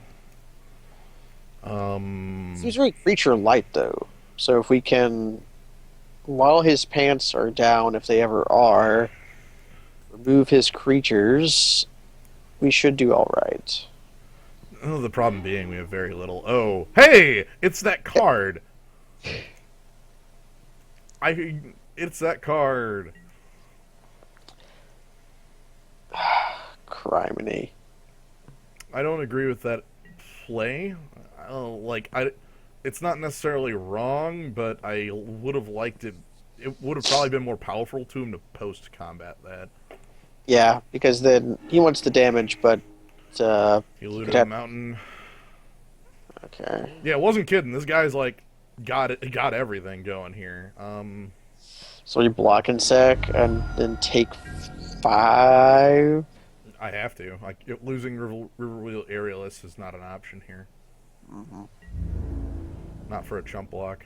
Um, Seems very creature light though. So if we can, while his pants are down, if they ever are, remove his creatures, we should do all right. oh, the problem being we have very little. Oh, hey, it's that card. I it's that card. Criminy. I don't agree with that play. I it's not necessarily wrong, but I would have liked it. It would have probably been more powerful to him to post combat that. Yeah, because then he wants the damage, but He he could looted a have. mountain. Okay. Yeah, wasn't kidding. This guy's like got everything going here. So we block and sack and then take 5. I have to. Like losing Riverwheel Aerialist is not an option here. Mhm. Not for a chump block.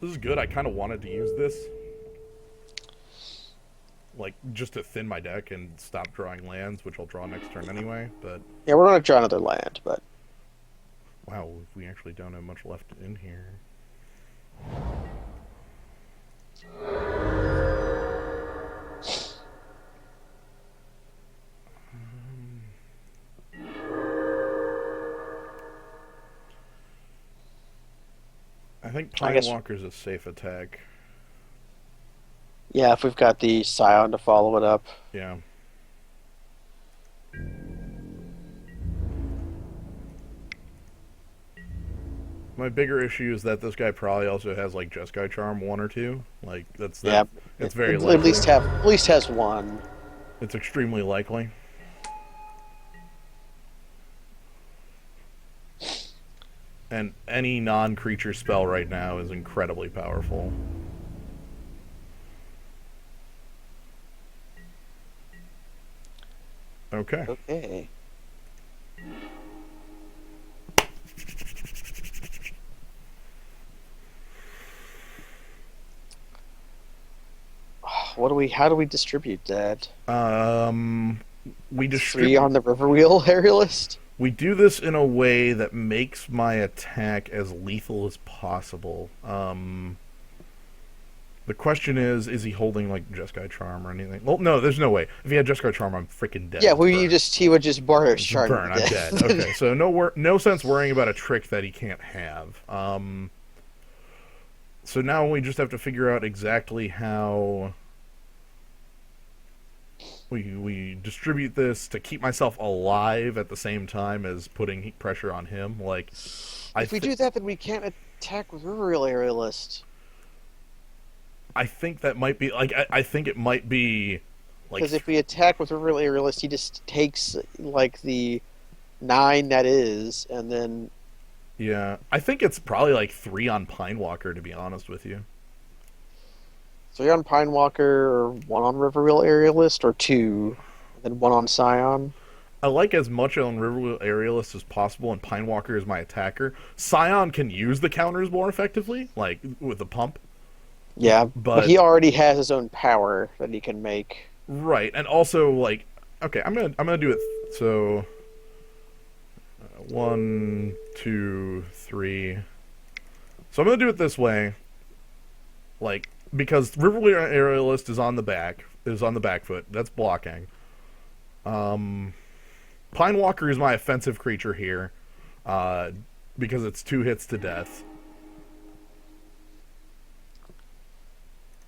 This is good. I kind of wanted to use this, like just to thin my deck and stop drawing lands, which I'll draw next turn anyway. But Yeah, we're gonna draw another land, but wow, we actually don't have much left in here. I think I guess Pinewalker's a safe attack. yeah, if we've got the Scion to follow it up. Yeah. My bigger issue is that this guy probably also has like Jeskai Charm 1 or 2. Like that's Yeah, that. It's very at likely. least has one. It's extremely likely. And any non-creature spell right now is incredibly powerful. Okay. Okay. What do we? How do we distribute that? Um, we 3 distribute. on the Riverwheel Aerialist. We do this in a way that makes my attack as lethal as possible. The question is he holding like Jeskai Charm or anything? Well, no, there's no way. If he had Jeskai Charm, I'm freaking dead. Yeah, well, Burn. he would just Barrios Just Shard burn. to I'm death. dead. Okay, so no sense worrying about a trick that he can't have. So now we just have to figure out exactly how we distribute this to keep myself alive at the same time as putting heat pressure on him. Like, If we do that, then we can't attack with Riverwheel Aerialist. I think that might be like I think it might be like Because if we attack with Riverwheel Aerialist, he just takes like the 9 that is, and then yeah, I think it's probably like 3 on Pinewalker to be honest with you. 3 on Pinewalker, or 1 on Riverwheel Aerialist, or 2, and then 1 on Scion. I like as much on Riverwheel Aerialist as possible, and Pinewalker is my attacker. Scion can use the counters more effectively, like with the pump. Yeah, but But he already has his own power that he can make. right, and also like okay, I'm gonna do it. So 1, 2, 3. So I'm gonna do it this way, like because Riverwheel Aerialist is on the back foot. That's blocking. Pinewalker is my offensive creature here, because it's 2 hits to death.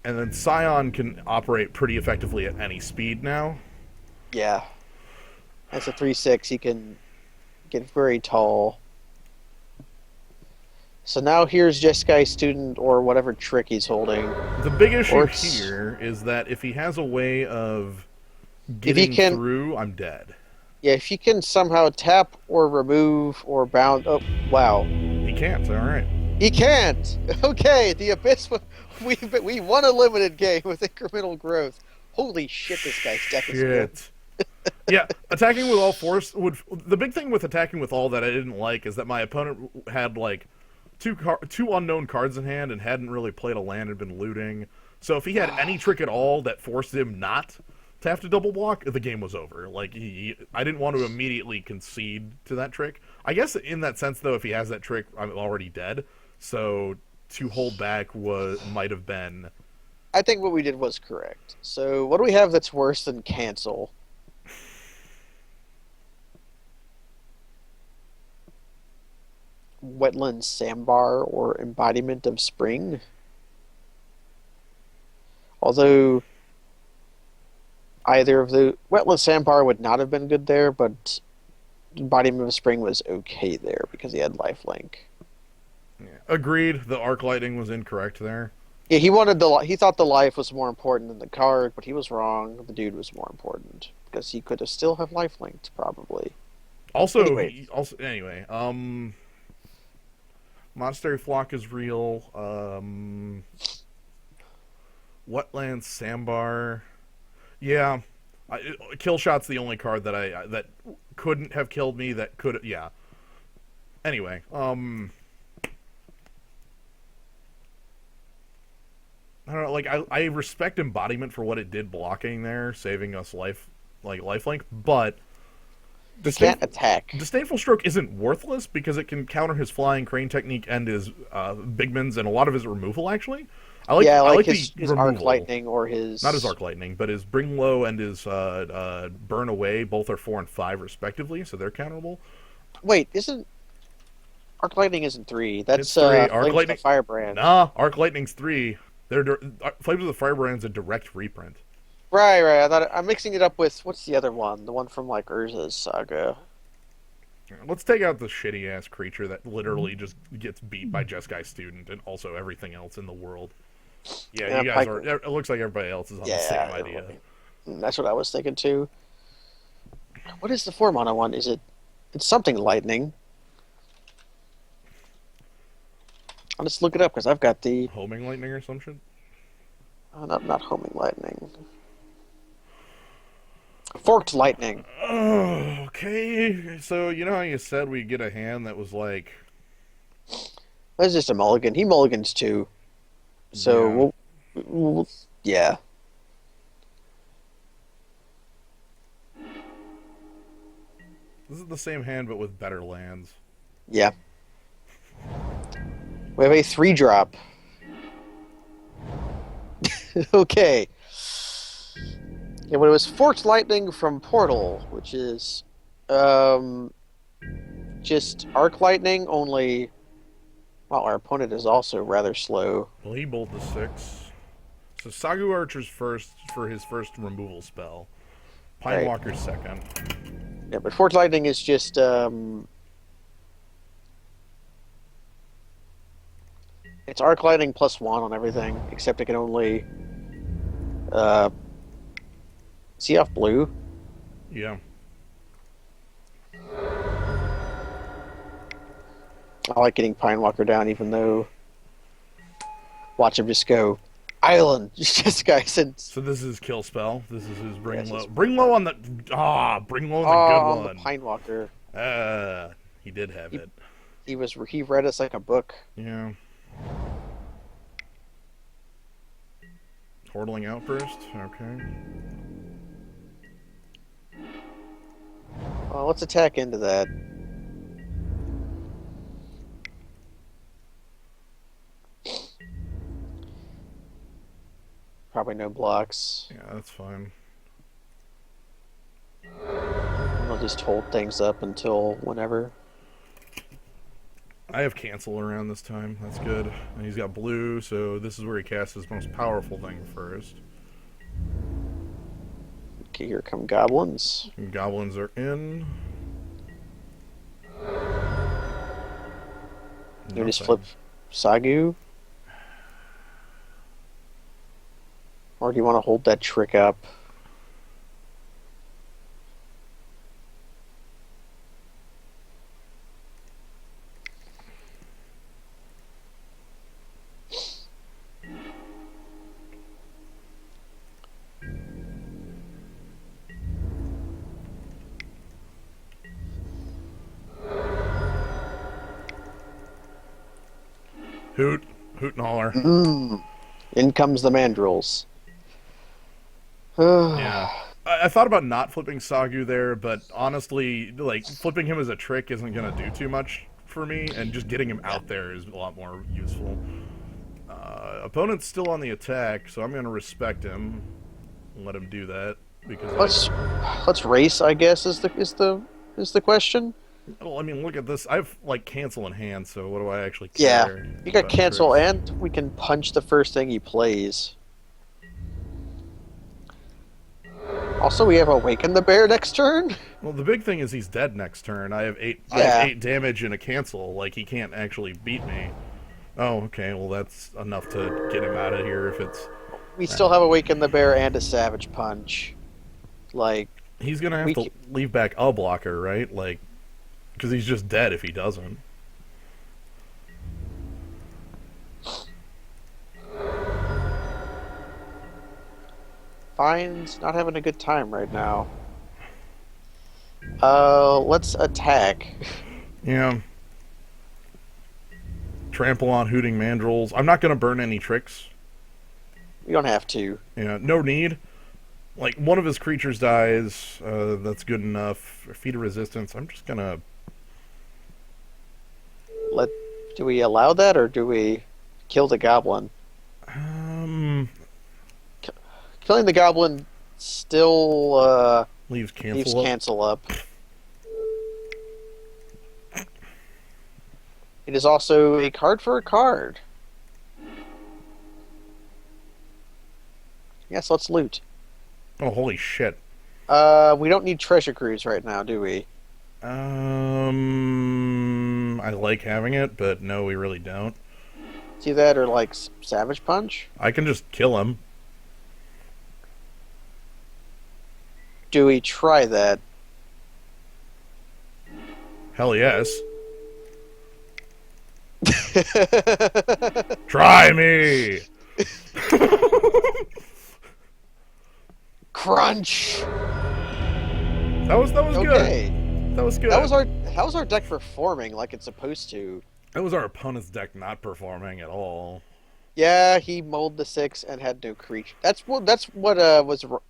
And then Scion can operate pretty effectively at any speed now. Yeah. As a 3/6, he can get very tall. So now here's Jeskai student or whatever trick he's holding. The big Or issue it's here is that if he has a way of if he getting can through, I'm dead. yeah, if he can somehow tap or remove or bound oh wow. He can't. All right. He can't. Okay, the abyss we won a limited game with incremental growth. Holy shit, this guy's deck is good. Shit. Yeah, attacking with all force would. The big thing with attacking with all that I didn't like is that my opponent had like two unknown cards in hand and hadn't really played a land and been looting. So if he had any trick at all that forced him not to have to double block, the game was over. Like I didn't want to immediately concede to that trick. I guess in that sense, though, if he has that trick, I'm already dead. So to hold back might have been. I think what we did was correct. So what do we have that's worse than cancel? Wetland Sandbar or Embodiment of Spring? Although either of the Wetland Sandbar would not have been good there, but Embodiment of Spring was okay there because he had lifelink. Yeah. Agreed. The arc lightning was incorrect there. Yeah, he thought the life was more important than the card, but he was wrong. The dude was more important because he could have still have life-linked probably. Also, Anyway. anyway, Monastery Flock is real. Wetland Sandbar. Yeah, Kill Shot's the only card that couldn't have killed me. That could, yeah. Anyway, I don't know. Like I respect Embodiment for what it did blocking there, saving us lifelink, but He can't attack. Disdainful Stroke isn't worthless because it can counter his flying crane technique and his bigmans and a lot of his removal. Actually, Yeah, I like his the arc removal. lightning or his Not his arc lightning, but his bring low and his burn away. Both are 4 and 5 respectively, so they're counterable. Wait, isn't arc lightning isn't 3? It's That's 3. Arc Flames of lightning. the Firebrand. Nah, arc lightning's 3. Flames of the Firebrand's a direct reprint. Right, right. I'm mixing it up with what's the other one? The one from like Urza's Saga. Let's take out the shitty ass creature that literally just gets beat by Jeskai Student and also everything else in the world. Yeah, Yeah, you guys are. It looks like everybody else is on the same idea. That's what I was thinking too. What is the 4-mana one? Is it? It's something lightning. I'll just look it up because I've got the Homing lightning or some shit. not homing lightning. Forked lightning. Oh, okay. So you know how you said we get a hand that was like. That's just a mulligan. He mulligans too. So we'll yeah. This is the same hand but with better lands. Yeah. We have a 3-drop. Okay. Yeah, but it was Forked Lightning from Portal, which is just Arc Lightning, only well, our opponent is also rather slow. Well, he bowled the 6. So Sagu Archer's first for his first removal spell. Pine Walker's second. Yeah, but Forked Lightning is just it's Arc Lightning +1 on everything, except it can only see off blue. Yeah. I like getting Pine Walker down, even though watch him just go island, just guys. And So this is kill spell. This is his bring Yes, low. it's- Bring low on the bring low on the on good the one. Pine Walker, He did have it. he read us like a book. Yeah. Hordeling Outburst. Okay. Well, let's attack into that. Probably no blocks. Yeah, that's fine. We'll just hold things up until whenever. I have cancel around this time. That's good. And he's got blue, so this is where he casts his most powerful thing first. Okay, here come goblins. And goblins are in. You just flip Nothing. Sagu? Or do you want to hold that trick up? Hoot. Hoot and holler. Mm. In comes the mandrills. Yeah. I thought about not flipping Sagu there, but honestly, like, flipping him as a trick isn't going to do too much for me, and just getting him out there is a lot more useful. Opponent's still on the attack, so I'm going to respect him and let him do that because let's let's race, I guess, is the question. well, I mean, look at this. I've like cancel in hand, so what do I actually Yeah. care You got about cancel tricks? and we can punch the first thing he plays. Also, we have Awaken the Bear next turn. Well, the big thing is he's dead next turn. I have eight. I have Yeah. 8 damage and a cancel. Like he can't actually beat me. Oh, okay. Well, that's enough to get him out of here. If it's We still have Awaken the Bear and a Savage Punch. Like, he's gonna have we to leave back a blocker, right? Like, because he's just dead if he doesn't. Fine's not having a good time right now. Let's attack. Yeah. Trample on hooting mandrills. I'm not gonna burn any tricks. We don't have to. Yeah, no need. Like one of his creatures dies. That's good enough. Feat of resistance. I'm just gonna. Let Do we allow that or do we kill the goblin? Um. Killing the goblin still Leaves leaves cancel up. cancel up. It is also a card for a card. Yes, let's loot. Oh, holy shit. We don't need treasure cruise right now, do we? I like having it, but no, we really don't. See that or like Savage Punch? I can just kill him. Do we try that? Hell yes. Try me. Crunch. That was Okay. good. That was good. How's our deck performing like it's supposed to? That was our opponent's deck not performing at all. Yeah, he mulled the 6 and had no creature. That's the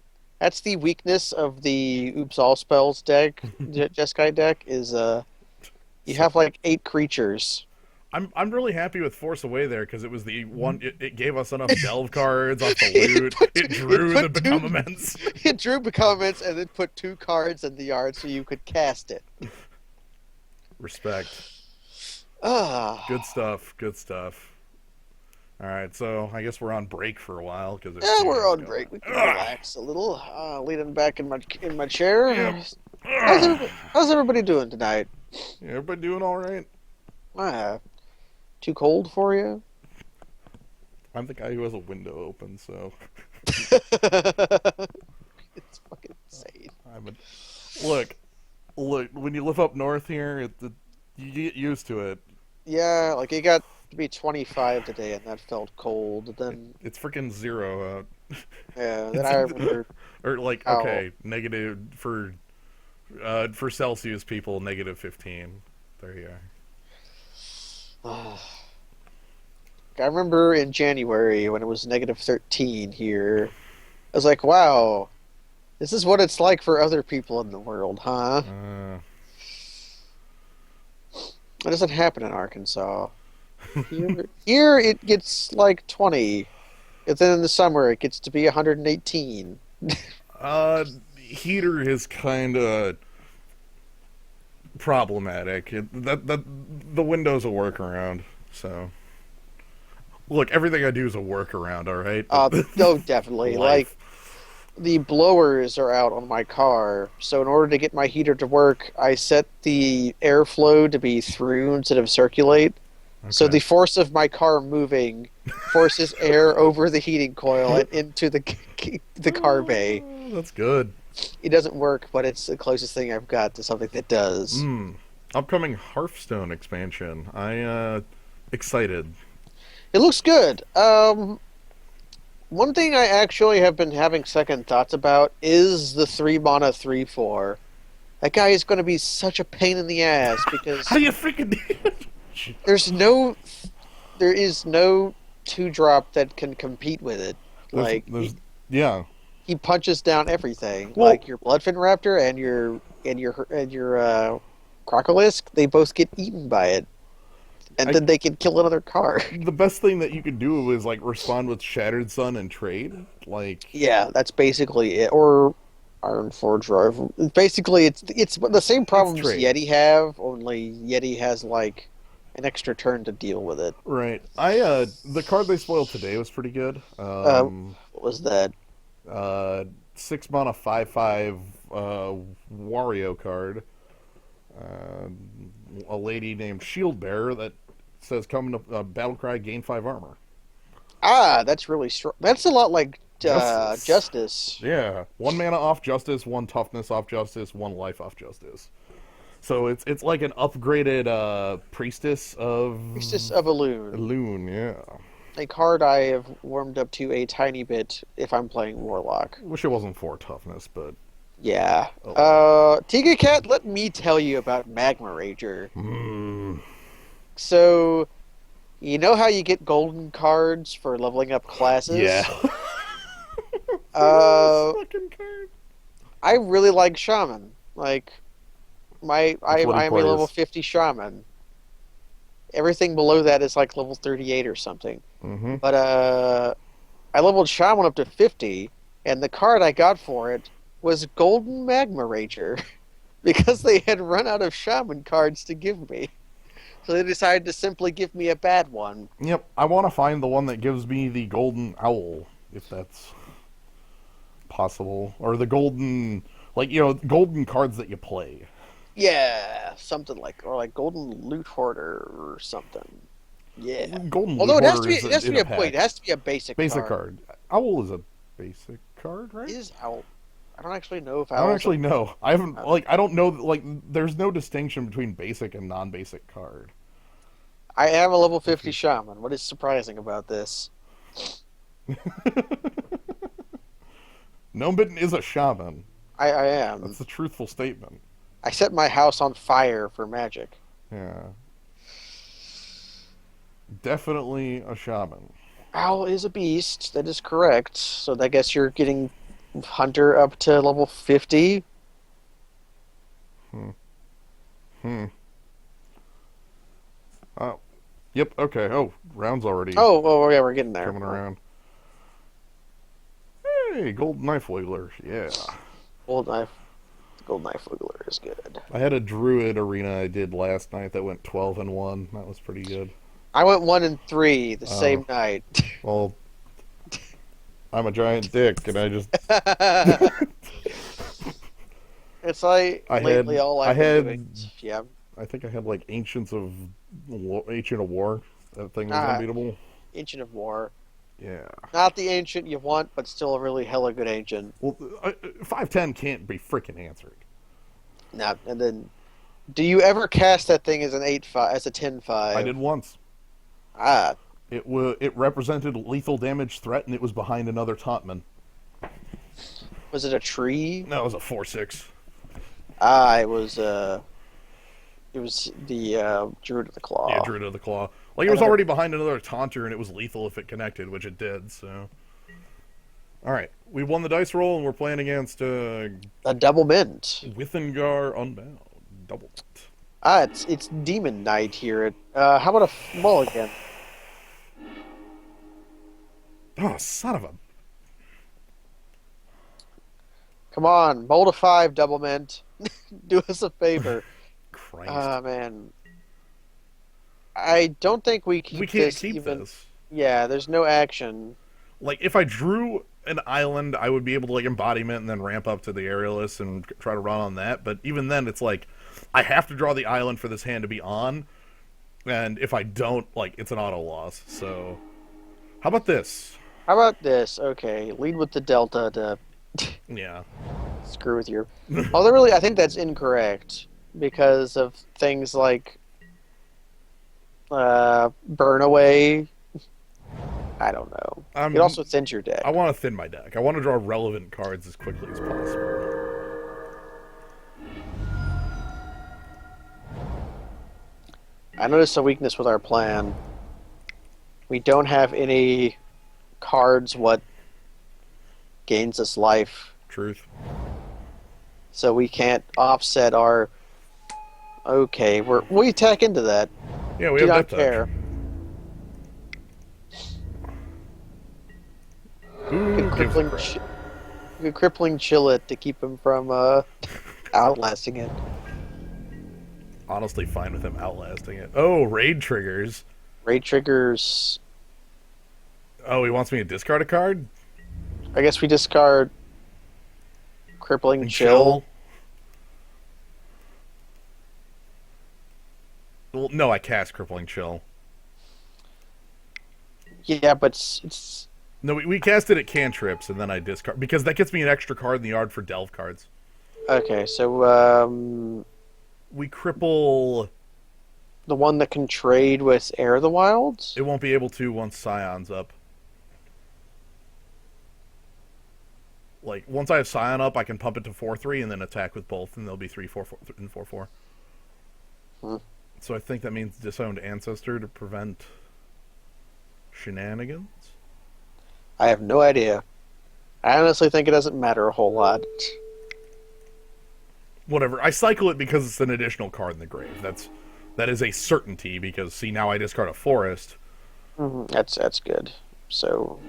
weakness of the Oops All Spells deck, Jeskai deck is you So have like 8 creatures. I'm really happy with Force Away there because it was the one. It gave us enough delve cards off the It loot. put, It it drew the put Become two, Immense. it drew comments and then put 2 cards in the yard so you could cast it. Respect. Ah, Good stuff. Good stuff. All right, so I guess we're on break for a while because yeah, we're on break. We can relax a little. Leaning back in my chair. Yep. How's everybody doing tonight? Yeah, everybody doing all right? Ah, too cold for you? I'm the guy who has a window open, so It's fucking insane. I'm a look. Look, when you live up north here, you get used to it. Yeah, like it got to be 25 today, and that felt cold. Then It's freaking 0 out. yeah, then It's I remember or like how okay, negative for Celsius people, -15. There you are. I remember in January when it was -13 here. I was like, wow, this is what it's like for other people in the world, huh? Uh, It doesn't happen in Arkansas. Here it gets like 20. And then in the summer it gets to be 118. heater has kind of problematic. That the window's a workaround. So look, everything I do is a workaround. All right, but Oh, definitely. Like life. the blowers are out on my car, so in order to get my heater to work, I set the airflow to be through instead of circulate. So Okay. the force of my car moving forces air over the heating coil and into the car bay. That's good. It doesn't work, but it's the closest thing I've got to something that does. Upcoming Hearthstone expansion. Excited. It looks good. One thing I actually have been having second thoughts about is the 3 mana 3/4. That guy is going to be such a pain in the ass How do because you freaking do it? there's no, there is no 2 drop that can compete with it. Like There's yeah. he punches down everything. Well, Like your Bloodfin Raptor and your Crocolisk, they both get eaten by it, and I then they can kill another card. the best thing that you could do is like respond with Shattered Sun and trade. Like Yeah, that's basically it. Or Iron Forge Rifle. Basically, it's the same it's problems trade. Yeti have, only Yeti has like an extra turn to deal with it. Right. The card they spoiled today was pretty good. What was that? Uh 6 mana 5/5 Wario card. Uh a lady named Shield Bearer that says come to Battlecry gain 5 armor. Ah, that's really strong. That's a lot like Justice. Justice. Yeah. 1 mana off Justice, 1 toughness off Justice, 1 life off Justice. So it's like an upgraded priestess of Priestess of Elune. Loon, yeah. A card I have warmed up to a tiny bit if I'm playing Warlock. Wish it wasn't 4 toughness, but Yeah. oh well. Tiga Cat, let me tell you about Magma Rager. Mm, So, you know how you get golden cards for leveling up yeah. classes? This Uh, fucking card. I really like Shaman. Like That's what he I am a level plays. 50 Shaman. Everything below that is like level 38 or something. Mm-hmm. But I leveled Shaman up to 50, and the card I got for it was Golden Magma Rager because they had run out of Shaman cards to give me. So they decided to simply give me a bad one. Yep. I want to find the one that gives me the golden owl, if that's possible, or the golden, like golden cards that you play. Yeah, something like, or like Golden Loot Hoarder or something. Yeah. Golden loot Although hoarder is it has to in be a wait, it pack. has to be a basic Basic card. card. Owl is a basic card, right? Is Owl? I don't actually know if I don't Owl's a. actually know. I haven't Uh, like I don't know like there's no distinction between basic and non-basic card. I am a level If 50 you shaman. What is surprising about this? Gnomebitten is a shaman. I am. That's the truthful statement. I set my house on fire for magic. Yeah. Definitely a shaman. Owl is a beast. That is correct. So I guess you're getting Hunter up to level 50. Hmm. Hmm. Oh. Yep, okay. Oh, round's already Oh, yeah, we're getting there. coming around. Hey, gold knife wiggler. Yeah. Gold knife. The gold knife wiggler is good. I had a druid arena I did last night that went 12-1. That was pretty good. I went 1 and 3 the Oh, same night. well, I'm a giant dick, and I just It's like I lately had all I I've been doing. had Yeah. I think I had like Ancient of War. That thing was Ah, unbeatable. Ancient of War. Yeah. Not the ancient you want, but still a really hella good ancient. Well, 510 can't be freaking answered. Now and then, do you ever cast that thing as an 8/5, as a ten I five? did once. Ah, It represented lethal damage threat, and it was behind another tauntman. was it a tree? No, it was a 4/6. Ah, it was the Druid of the Yeah, Claw. Druid of the Claw. Like it was Another already behind another taunter, and it was lethal if it connected, which it did. So, all right, we won the dice roll, and we're playing against a double mint. Withengar Unbound double. Ah, it's Demon Knight here. How about a mulligan? Oh, son of a Come on, mold a 5 double mint. Do us a favor. crap! Christ. Man, I don't think we We keep can't this keep even. this. Yeah, there's no action. Like, if I drew an island, I would be able to, like, embodiment and then ramp up to the aerialist and try to run on that. But even then, it's like, I have to draw the island for this hand to be on. And if I don't, like, it's an auto loss. So, how about this? How about this? Okay, lead with the delta to Yeah. screw with your. Although really, I think that's incorrect because of things like burn away. I don't know. It I'm also thins your I deck. want to thin my deck. I want to draw relevant cards as quickly as possible. I noticed a weakness with our plan. We don't have any cards what gains us life, Truth. so we can't offset our. Okay, we tack into that. Yeah, we Do have not that touch. care. Could Who gives a crap? could crippling chill it to keep him from outlasting it. Honestly, fine with him outlasting it. Oh, raid triggers. Raid triggers. Oh, he wants me to discard a card I guess we discard crippling and chill. chill. Well, no, I cast crippling chill. Yeah, but it's No, we cast it at cantrips and then I discard because that gets me an extra card in the yard for delve cards. okay. So We cripple. the one that can trade with Air of the Wilds. It won't be able to once Scion's up. Like once I have Scion up, I can pump it to 4/3 and then attack with both, and they'll be 3/4 and 4/4. Hmm. So I think that means disowned ancestor to prevent shenanigans. I have no idea. I honestly think it doesn't matter a whole lot. Whatever. I cycle it because it's an additional card in the grave. That is a certainty because see now I discard a forest, That's good. So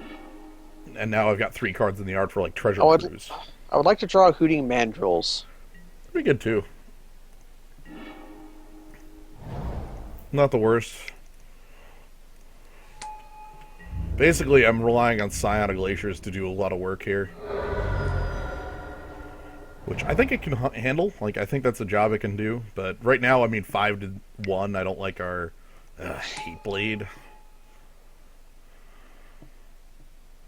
and now I've got 3 cards in the yard for like treasure I would cruise. I would like to draw Hooting Mandrills. That'd be good too. Not the worst. Basically, I'm relying on Psionic Glaciers to do a lot of work here. Which I think it can handle. Like, I think that's a job it can do. But right now, I mean, 5-1. I don't like our Heat Blade.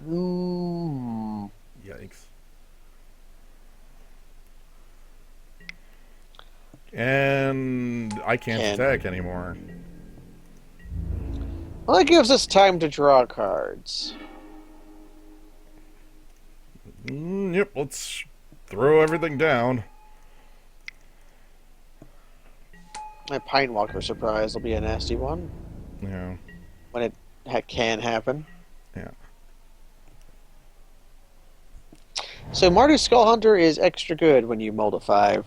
Mm. Yikes. And I can't attack anymore. Well, that gives us time to draw cards. Yep, let's throw everything down. That Pine Walker surprise will be a nasty one Yeah. when it can happen. Yeah. So Mardu Skull Hunter is extra good when you mold a 5.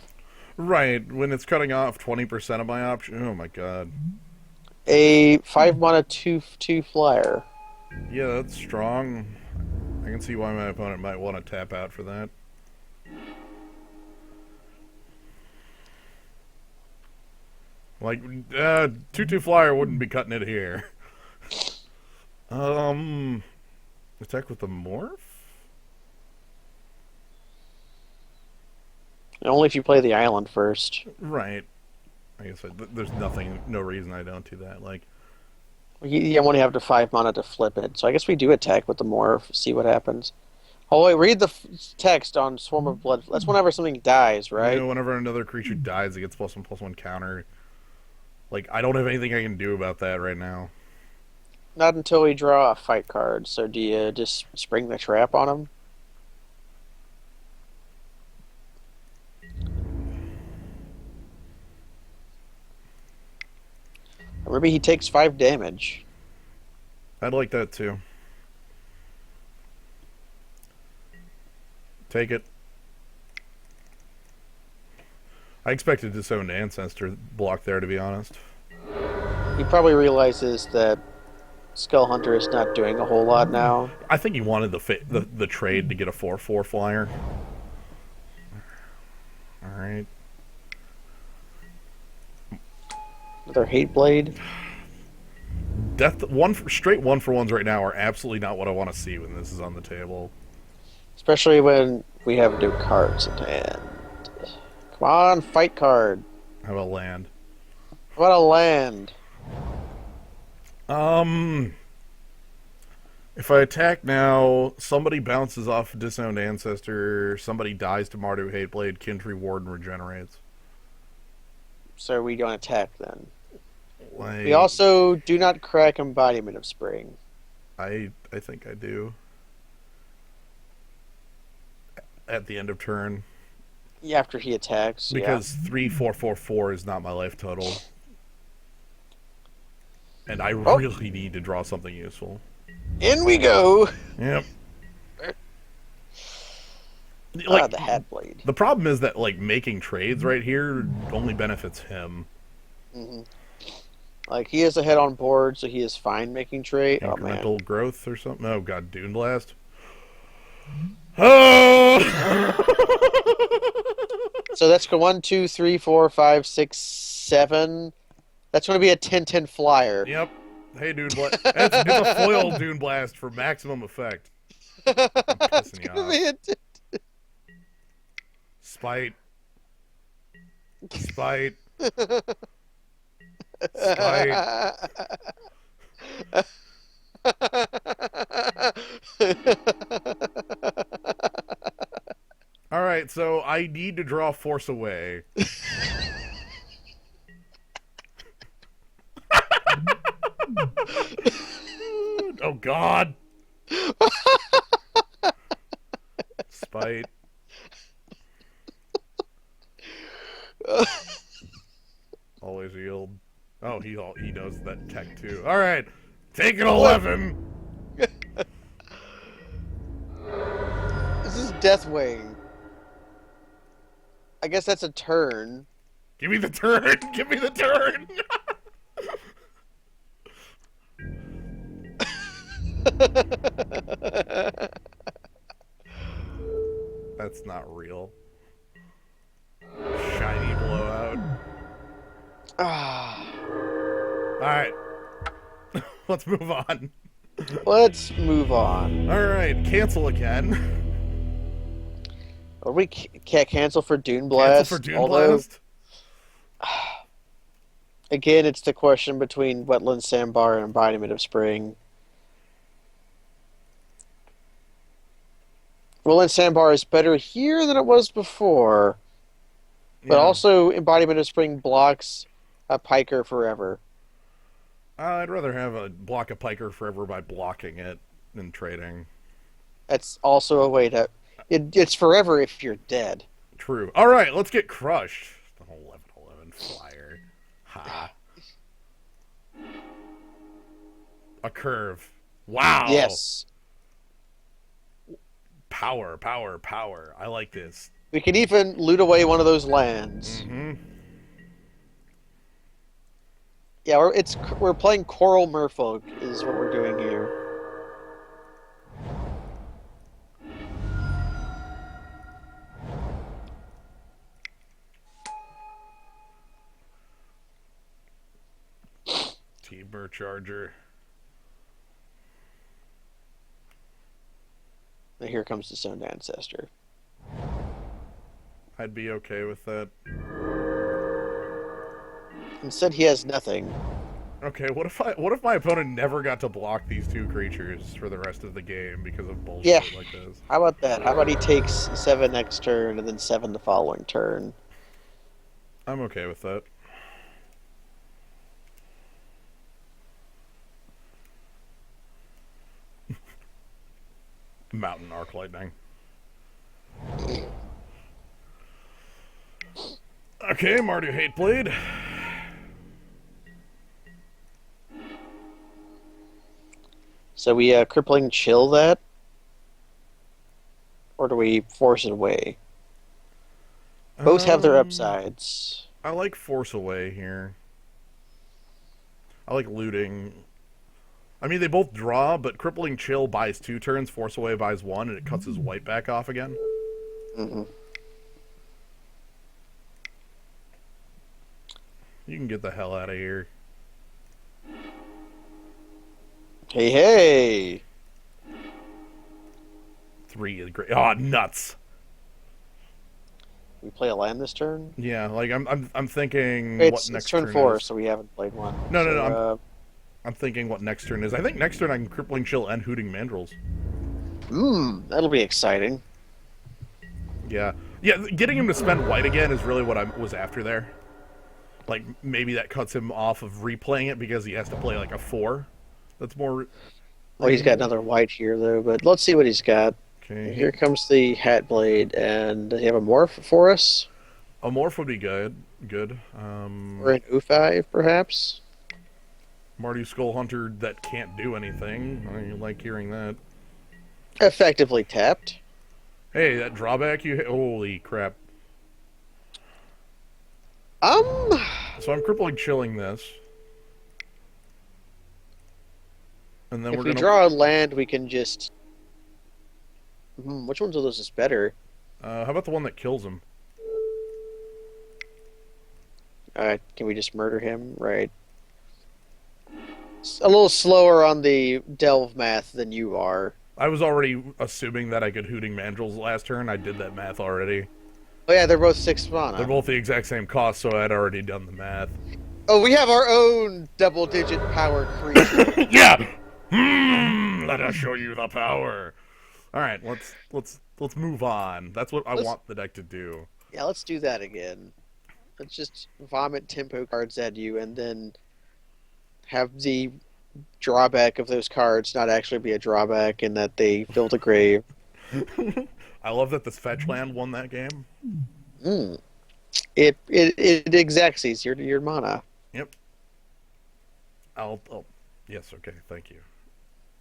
Right, when it's cutting off 20% of my option. Oh my god. A 5 mana 2/2 flyer. Yeah, that's strong. I can see why my opponent might want to tap out for that. Like, 2/2 flyer wouldn't be cutting it here. Attack with the morph? Only if you play the island first. Right. I guess there's no reason I don't do that. Like, You only have to 5 mana to flip it. So I guess we do attack with the morph, see what happens. Oh wait, read the text on Swarm of Blood. That's whenever something dies, right? you know, whenever another creature dies, it gets +1/+1 counter. Like, I don't have anything I can do about that right now. Not until we draw a fight card. So do you just spring the trap on him? Or maybe he takes 5 damage. I'd like that too. Take it. I expected Disowned Ancestor block there, to be honest. He probably realizes that Skull Hunter is not doing a whole lot now. I think he wanted the trade to get a 4/4 flyer. Alright. with our hate blade. Straight one for ones right now are absolutely not what I want to see when this is on the table. Especially when we have new cards in hand. Come on, fight card. How about land? What a land. Um, if I attack now, somebody bounces off Disowned Ancestor, somebody dies to Mardu Hateblade, Kindry Warden regenerates. So we don't attack then. We Like, also do not crack Embodiment of Spring. I think I do. At the end of turn. Yeah, after he attacks. Because 3/4/4/4 is not my life total. And I Oh, really need to draw something useful. in we go. Yep. Like, The hat blade. the problem is that, like, making trades right here only benefits him. Mm-hmm. Like, he is ahead on board, so he is fine making trade. Oh, man. Incremental growth or something? Oh, God, Dune Blast. Oh! So that's 1, 2, 3, 4, 5, 6, 7. That's going to be a 10-10 flyer. Yep. Hey, Dune Blast. It's a foil Dune Blast for maximum effect. I'm pissing you off. Spite. Spite. Spite. Alright, so I need to draw Force Away. Oh, God. Spite. Always yield. Oh, he knows that tech too. All right, take an 11. This is Deathwing. I guess that's a turn. Give me the turn. Give me the turn. That's not real. Shiny blowout. Ah. All right, let's move on. Let's move on. All right, cancel again. Or we can't cancel for Dune Blast. Cancel for Dune although, Blast. Again, it's the question between Wetland Sandbar and Embodiment of Spring. Wetland Sandbar is better here than it was before, but also Embodiment of Spring blocks a Piker forever. I'd rather have a block a Piker forever by blocking it than trading. That's also a way to... It's forever if you're dead. True. All right, let's get crushed. 11/11 flyer. Ha. A curve. Wow. Yes. Power, power, power. I like this. We could even loot away one of those lands. Mm-hmm. Yeah, we're playing Coral Merfolk is what we're doing here. Timber Charger. And here comes the Stone Ancestor. I'd be okay with that. Instead, he has nothing. Okay, what if my opponent never got to block these two creatures for the rest of the game because of bullshit Yeah. like this? How about that? How about he takes 7 next turn and then 7 the following turn? I'm okay with that. Mountain Arc Lightning. Okay, Mardu Hateblade. So we crippling chill that? Or do we force it away? Both have their upsides. I like Force Away here. I like looting. I mean, they both draw, but Crippling Chill buys 2 turns, Force Away buys 1, and it cuts his white back off again. Mm-hmm. You can get the hell out of here. Hey, hey! 3 is great. Oh, nuts. We play a land this turn? Yeah, like I'm thinking what It's next turn turn 4, is. so we haven't played one. No, no, no. So, I'm thinking what next turn is. I think next turn I can crippling chill and hooting mandrills. that'll be exciting. Yeah, yeah. Getting him to spend white again is really what I was after there. Like maybe that cuts him off of replaying it because he has to play like a 4. That's more Oh, he's got reasonable. another white here, though, but let's see what he's got. Okay, Here comes the Hat Blade, and does he have a morph for us? a morph would be good. Good. Or an U5, perhaps? Marty Skull Hunter that can't do anything. I like hearing that. Effectively tapped. Hey, that drawback you hit. Holy crap. Um, So I'm crippling chilling this. And then if we're we gonna. draw a land, we can just. Which ones of those is better? How about the one that kills him? Can we just murder him? Right. It's a little slower on the delve math than you are. I was already assuming that I could hooting mandrills last turn. I did that math already. Oh yeah, they're both 6 They're mana. both the exact same cost, so I'd already done the math. Oh, we have our own double-digit power creature. Yeah. Let us show you the power. All right, let's move on. That's what I Let's want the deck to do. Yeah, let's do that again. Let's just vomit tempo cards at you, and then have the drawback of those cards not actually be a drawback, and that they fill the grave. I love that this fetch land won that game. Mm. It exacts your mana. Yep. I'll. Yes. Okay. Thank you.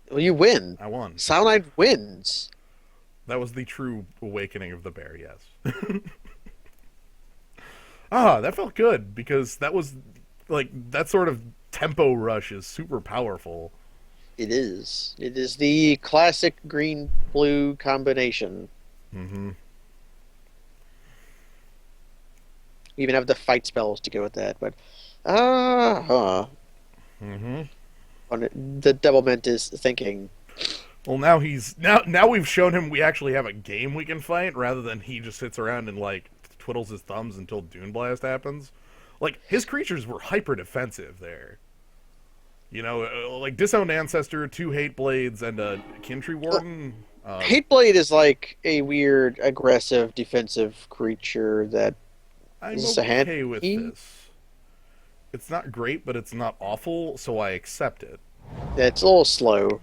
Well, you win. I won. Cyanide wins. That was the true awakening of the bear. Yes. Ah, that felt good because that was like that sort of tempo rush is super powerful. It is. It is the classic green blue combination. Mm-hmm. We even have the fight spells to go with that, but huh. Mm-hmm. The Devilment is thinking. Well, now we've shown him we actually have a game we can fight rather than he just sits around and like twiddles his thumbs until Dune Blast happens. Like his creatures were hyper defensive there. You know, like Disowned Ancestor, 2 Hate Blades, and a Kintree Warden. Hateblade is like a weird, aggressive, defensive creature that I'm is a hand. okay with this. It's not great, but it's not awful, so I accept it. Yeah, it's a little slow.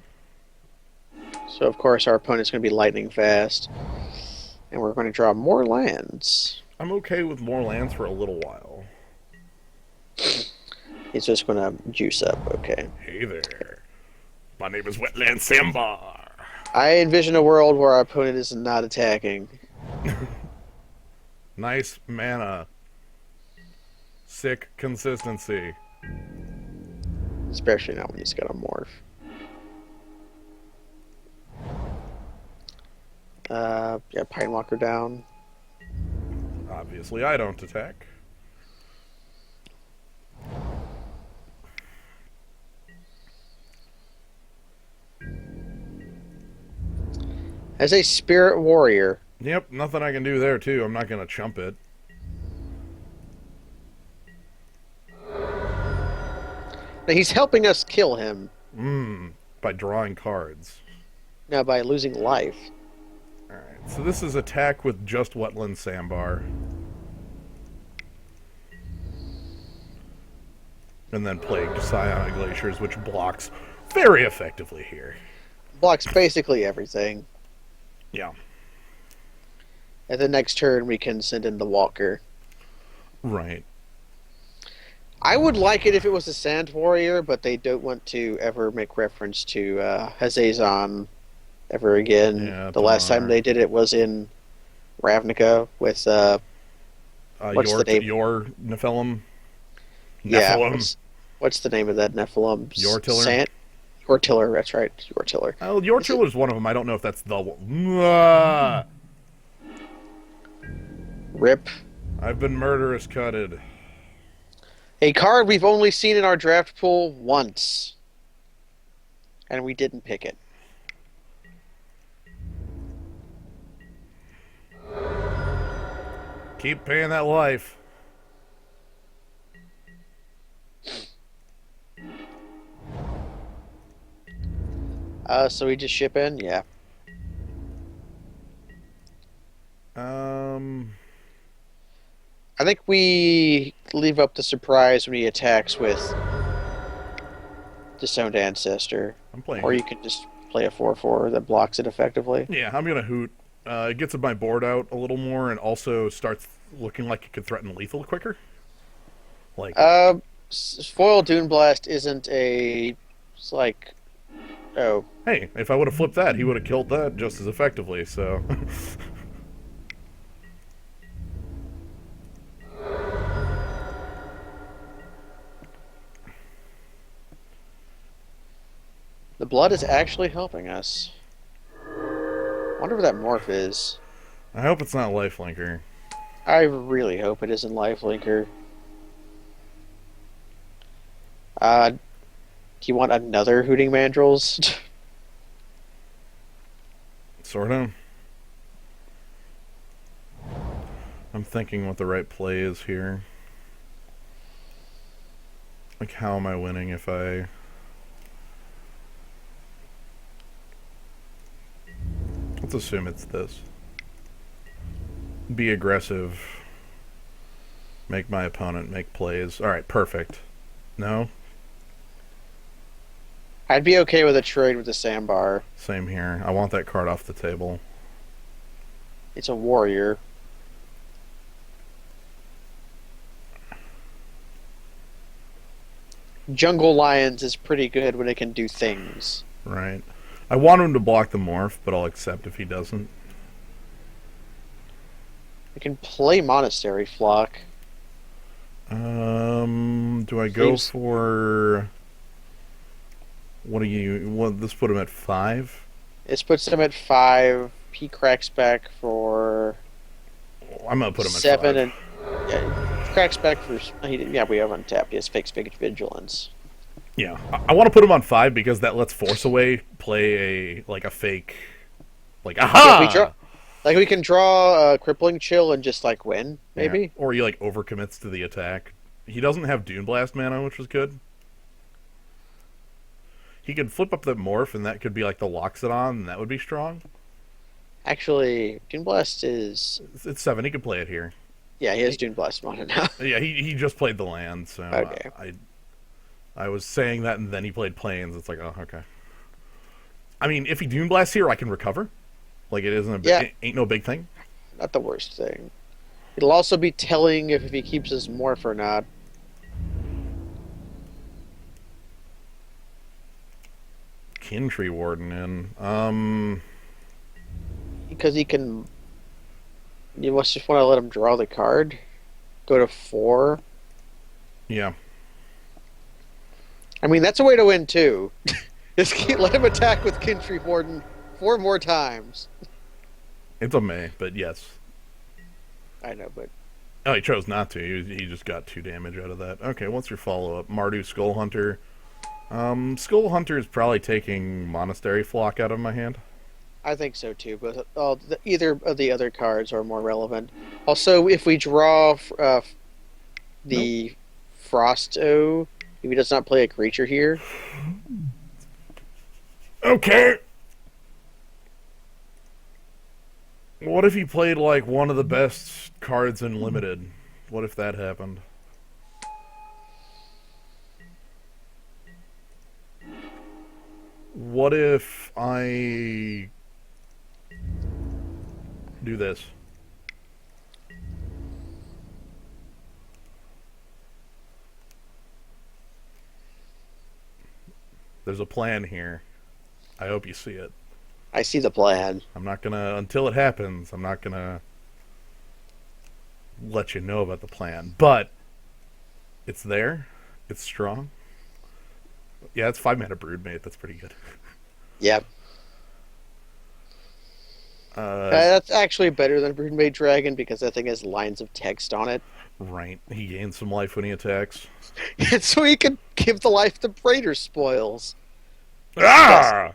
So, of course, our opponent's going to be lightning fast. And we're going to draw more lands. I'm okay with more lands for a little while. He's just going to juice up. Okay. Hey there. My name is Wetland Sambar. I envision a world where our opponent is not attacking. Nice mana. Sick consistency. Especially not when he's got a morph. Yeah, Pine Walker down. Obviously, I don't attack. As a spirit warrior. Yep, nothing I can do there, too. I'm not going to chump it. Now, he's helping us kill him. By drawing cards. Now, by losing life. Alright, so this is attack with just Wetland Sandbar. And then Plagued Psionic Glaciers, which blocks very effectively here. Blocks basically everything. Yeah. At the next turn, we can send in the Walker. Right. I would like it if it was a Sand Warrior, but they don't want to ever make reference to Hazazon ever again. Yeah, the last time they did it was in Ravnica with what's the name? Your Nephilim? Yeah. Nephilim. What's the name of that Nephilim? Yortiller? Yortiller, that's right. Yortiller. Oh, Yortiller's one of them. I don't know if that's the one. Rip. I've been murderous cutted. A card we've only seen in our draft pool once, and we didn't pick it. Keep paying that life. So we just ship in? Yeah. Um, I think we leave up the surprise when he attacks with Disowned Ancestor. I'm playing Or Hoot. you can just play a 4/4 that blocks it effectively. Yeah, I'm gonna Hoot. It gets my board out a little more and also starts looking like it could threaten lethal quicker. Like, Uh, Foil Dune Blast isn't a. It's like. Oh. hey, if I would have flipped that, he would have killed that just as effectively. So, The blood is actually helping us. Wonder what that morph is. I hope it's not Lifelinker. I really hope it isn't Lifelinker. Do you want another Hooting Mandrills? Sort of. I'm thinking what the right play is here. Like, how am I winning if I. Let's assume it's this. Be aggressive. Make my opponent make plays. Alright, perfect. No? I'd be okay with a trade with the Sandbar. Same here. I want that card off the table. It's a warrior. Jungle Lions is pretty good when it can do things. Right. I want him to block the morph, but I'll accept if he doesn't. It can play Monastery Flock. Do I go Seems for what do you? What? Let's put him at 5. This puts him at 5. He cracks back for I'm gonna put him at 7, 5. and yeah, cracks back for. Yeah, we have untapped. He has fixed vigilance. Yeah, I want to put him on 5 because that lets Force Away play a fake, like Yeah, we draw. aha. Like we can draw a crippling chill and just like win, Yeah. maybe. Or he like overcommits to the attack. He doesn't have Dune Blast mana, which was good. He could flip up the morph, and that could be like the Loxodon, and that would be strong. Actually, Dune Blast is. It's 7. He could play it here. Yeah, he has Dune Blast mana now. Yeah, he just played the land, so Okay. I was saying that, and then he played planes. It's like, oh, okay. I mean, if he Dune Blasts here, I can recover. Like, it isn't Yeah. it ain't no big thing. Not the worst thing. It'll also be telling if he keeps his morph or not. Kintree Warden in. Because he can. You must just want to let him draw the card. Go to 4. Yeah. I mean, that's a way to win too. Just let him attack with Kintree Warden 4 more times. It's a May, but yes. I know, but Oh, he chose not to. He just got 2 damage out of that. Okay, what's your follow-up? Mardu Skull Hunter. Skull Hunter is probably taking Monastery Flock out of my hand. I think so too. But either of the other cards are more relevant. Also, if we draw the Frosto, if he does not play a creature here, Okay. What if he played like one of the best cards in Limited? What if that happened? What if I do this? There's a plan here. I hope you see it. I see the plan. I'm not gonna, until it happens, I'm not gonna let you know about the plan. But it's there. It's strong. Yeah, it's 5 mana Broodmate. That's pretty good. Yeah. That's actually better than Broodmade Dragon because that thing has lines of text on it. Right. He gains some life when he attacks. And so he can give the life to Praetor spoils. Disgusting. Ah!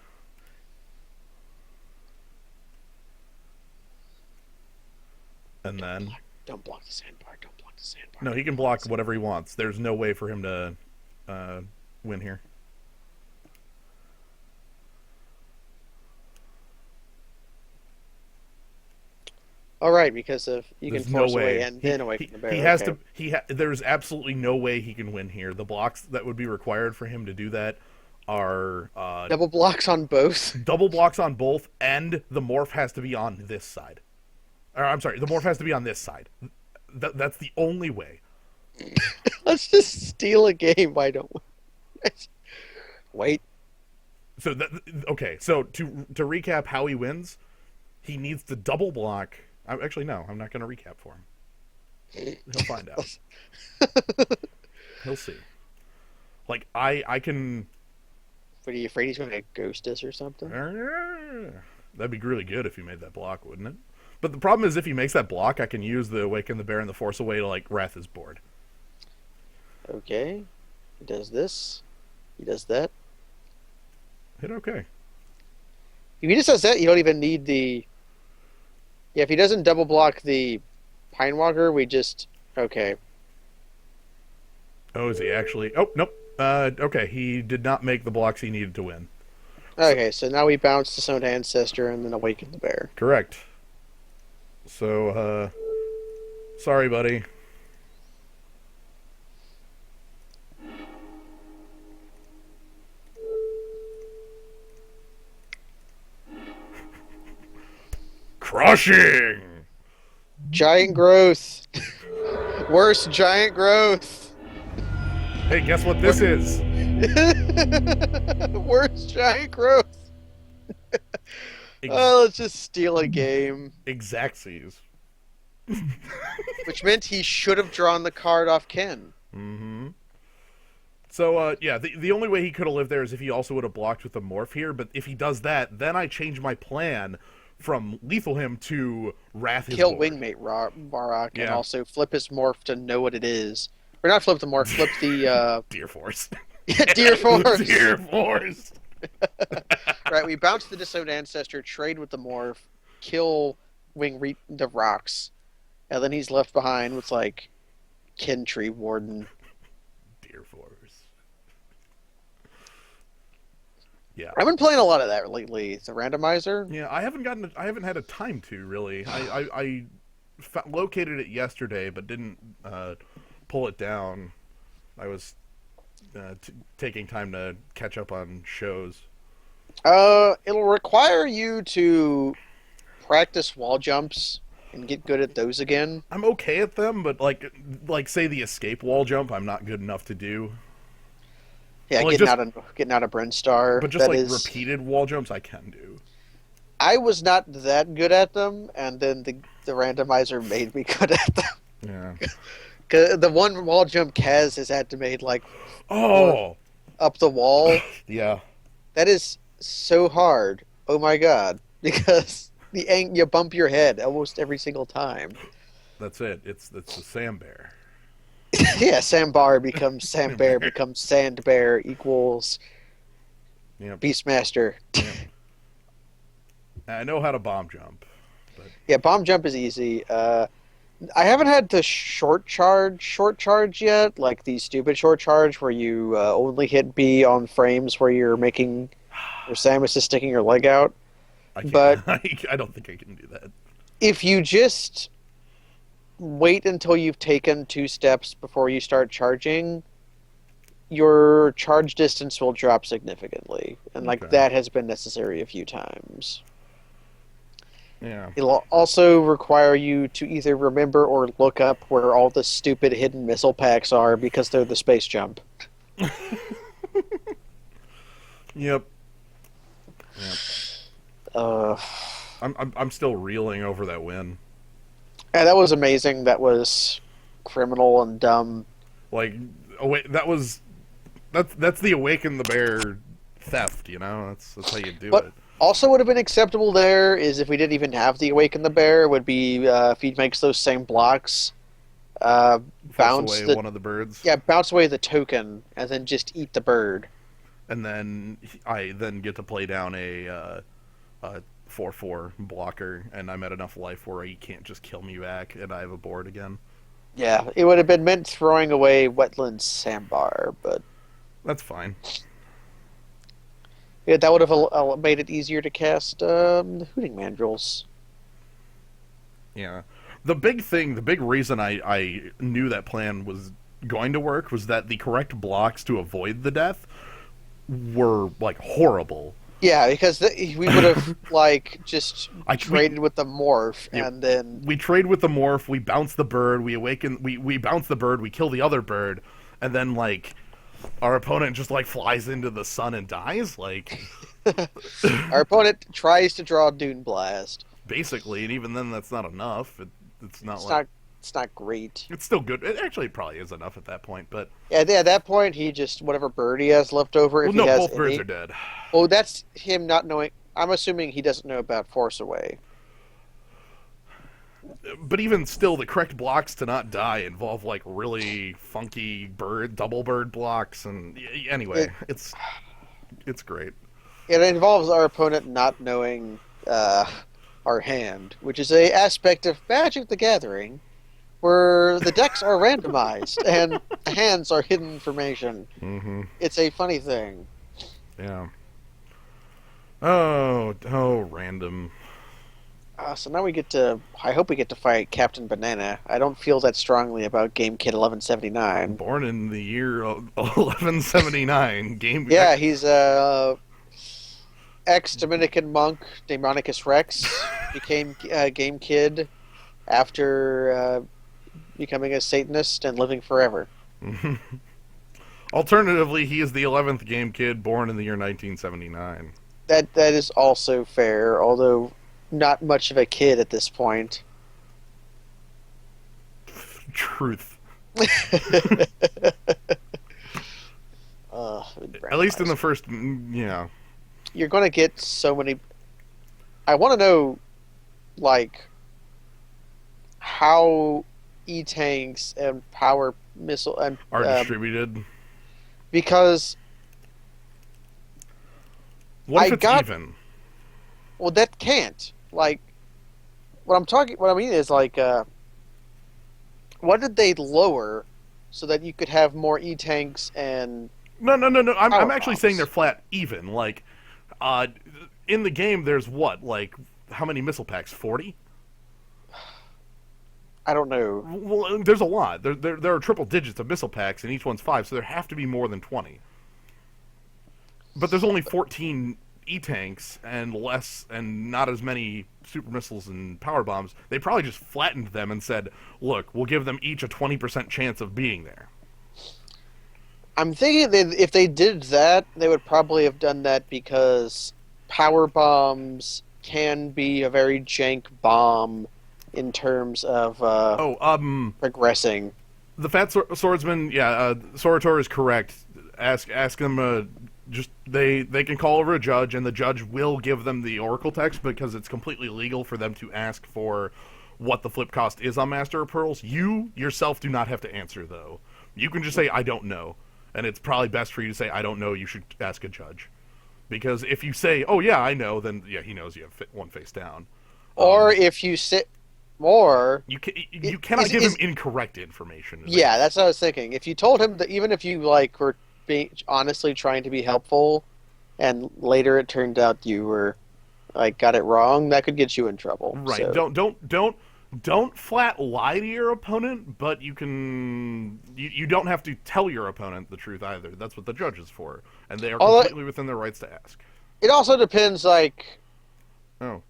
And then Don't block the sandbar. Don't block the sandbar. no, he can block whatever he wants. There's no way for him to win here. All right, because of you There's can no force way. away and then awaken the bear. He has Okay. to. There's absolutely no way he can win here. The blocks that would be required for him to do that are Double blocks on both. double blocks on both, and the morph has to be on this side. Or I'm sorry, the morph has to be on this side. That's the only way. Let's just steal a game. Why don't we? Wait. So okay. So to recap, how he wins, he needs to double block. Actually, no, I'm not going to recap for him. He'll find out. He'll see. Like I can. What are you afraid he's going to ghost us or something? That'd be really good if he made that block, wouldn't it? But the problem is, if he makes that block, I can use the Awaken the Bear and the Force Away to like wrath his board. Okay. He does this. He does that. Hit okay. If he just does that, you don't even need the. Yeah, if he doesn't double block the Pine Walker, we just. Okay. Oh, is he actually? Oh, nope. Okay, he did not make the blocks he needed to win. Okay, so now we bounce the Stone Ancestor and then awaken the bear. Correct. So, sorry, buddy. Crushing! Giant growth. Worst giant growth. Hey, guess what this is? Worst giant growth. Oh, let's just steal a game. Exactsies. Which meant he should have drawn the card off Ken. Mm-hmm. So, yeah, the only way he could have lived there is if he also would have blocked with the morph here, but if he does that, then I change my plan from lethal him to wrath his Kill board. Wingmate Varrock and Yeah. also flip his morph to know what it is. Or not flip the morph, flip the Deer Force. Deer Force. Deer Force. Right, we bounce the Disowned Ancestor, trade with the morph, kill the rocks, and then he's left behind with like Ken Tree Warden. Deer Force. Yeah. I've been playing a lot of that lately. The randomizer. Yeah, I haven't had a time to really. I located it yesterday, but didn't pull it down. I was taking time to catch up on shows. It'll require you to practice wall jumps and get good at those again. I'm okay at them, but like say the escape wall jump, I'm not good enough to do. Yeah, Well, getting out of Brinstar. But just that like is, repeated wall jumps, I can do. I was not that good at them, and then the randomizer made me good at them. Yeah. 'Cause the one wall jump Kaz has had to make like Oh. up the wall. Yeah. That is so hard. Oh my god! Because you bump your head almost every single time. That's it. It's the Sam Bear. Yeah, Sandbar becomes Sandbear becomes Sandbear equals Yep. Beastmaster. Yep. I know how to bomb jump. But Yeah, bomb jump is easy. I haven't had the short charge yet, like the stupid short charge where you only hit B on frames where you're making where Samus is sticking your leg out. I can't, But I don't think I can do that. if you just wait until you've taken 2 steps before you start charging, your charge distance will drop significantly. And like Okay. that has been necessary a few times. Yeah. It'll also require you to either remember or look up where all the stupid hidden missile packs are because they're the space jump. Yep. Yep. Uh, I'm still reeling over that win. and that was amazing. That was criminal and dumb. Like, that's the Awaken the Bear theft. You know, that's how you do But it. also would have been acceptable there is if we didn't even have the Awaken the Bear, would be if he makes those same blocks Uh, Force bounce away the one of the birds, Yeah, bounce away the token and then just eat the bird. and then I then get to play down a 4/4 blocker, and I'm at enough life where he can't just kill me back, and I have a board again. Yeah, it would have been meant throwing away Wetland Sandbar, but That's fine. yeah, that would have made it easier to cast the Hooting Mandrills. Yeah. The big reason I knew that plan was going to work was that the correct blocks to avoid the death were like horrible. Yeah, because we would have like just I we traded with the morph, you know, and then we trade with the morph, we bounce the bird, we bounce the bird, we kill the other bird, and then like our opponent just like flies into the sun and dies, like our opponent tries to draw Dune Blast. basically, and even then that's not enough. It's not It's like not it's not great. it's still good. It actually probably is enough at that point, but Yeah, at that point he just whatever bird he has left over, well, if he no, has both birds any. are dead. Well, that's him not knowing. I'm assuming he doesn't know about Force Away. But even still, the correct blocks to not die involve like really funky double bird blocks, and anyway, It it's great. it involves our opponent not knowing our hand, which is a aspect of Magic the Gathering where the decks are randomized and the hands are hidden information. Mm-hmm. It's a funny thing. Yeah. Oh, random. So now we get to. I hope we get to fight Captain Banana. I don't feel that strongly about Game Kid 1179. Born in the year 1179, game. Yeah, he's a ex-Dominican monk, Demonicus Rex, became Game Kid after becoming a Satanist and living forever. Alternatively, he is the 11th game kid born in the year 1979. That is also fair, although not much of a kid at this point. Truth. uh, At least in the first, yeah. You're going to get so many. I want to know, like, how E-tanks and power missile and Are distributed. because What if I it's got even? well that can't like what I mean is like what did they lower so that you could have more E-tanks and No. I'm power actually saying they're bombs? flat even. Like, uh, in the game, there's what? Like, how many missile packs? 40? I don't know. Well, there's a lot. There are triple digits of missile packs, and each one's 5, so there have to be more than 20. But there's only 14 E-tanks and less, and not as many super missiles and power bombs. They probably just flattened them and said, "Look, we'll give them each a 20% chance of being there." I'm thinking that if they did that, they would probably have done that because power bombs can be a very jank bomb in terms of Oh, progressing. the fat swordsman, yeah, Sorator is correct. Ask them. Just they can call over a judge, and the judge will give them the oracle text because it's completely legal for them to ask for what the flip cost is on Master of Pearls. You yourself do not have to answer though. You can just say I don't know, and it's probably best for you to say I don't know. You should ask a judge, because if you say oh yeah I know, then yeah he knows you have one face down. Or if you sit more, You cannot give him incorrect information. yeah, that's what I was thinking. If you told him that, even if you like were being honestly trying to be helpful, and later it turned out you were like got it wrong, that could get you in trouble. Right. So, Don't flat lie to your opponent, but you don't have to tell your opponent the truth either. That's what the judge is for, and they are although completely within their rights to ask. it also depends. Like, Oh.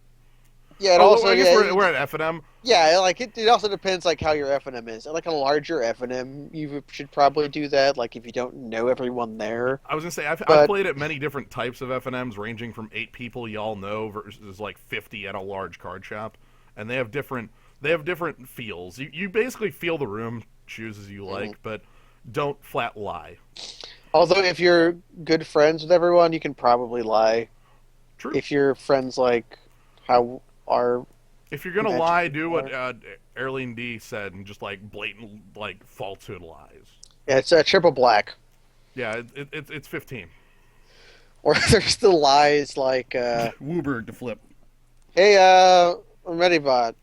yeah, it Oh, also I guess yeah, we're at F&M. yeah, like it also depends like how your FNM is. Like a larger FNM, you should probably do that. Like if you don't know everyone there, I was gonna say I've but played at many different types of F&Ms, ranging from 8 people y'all know versus like 50 at a large card shop, and they have different feels. You basically feel the room, choose as you like, but don't flat lie. although if you're good friends with everyone, you can probably lie. True. If you're friends like how our If you're gonna Magic lie, do before. what Erling D said and just like blatant like falsehood lies. Yeah, it's triple black. Yeah, it's 15. Or there's the lies like, Wooberg to flip. hey, Medibot,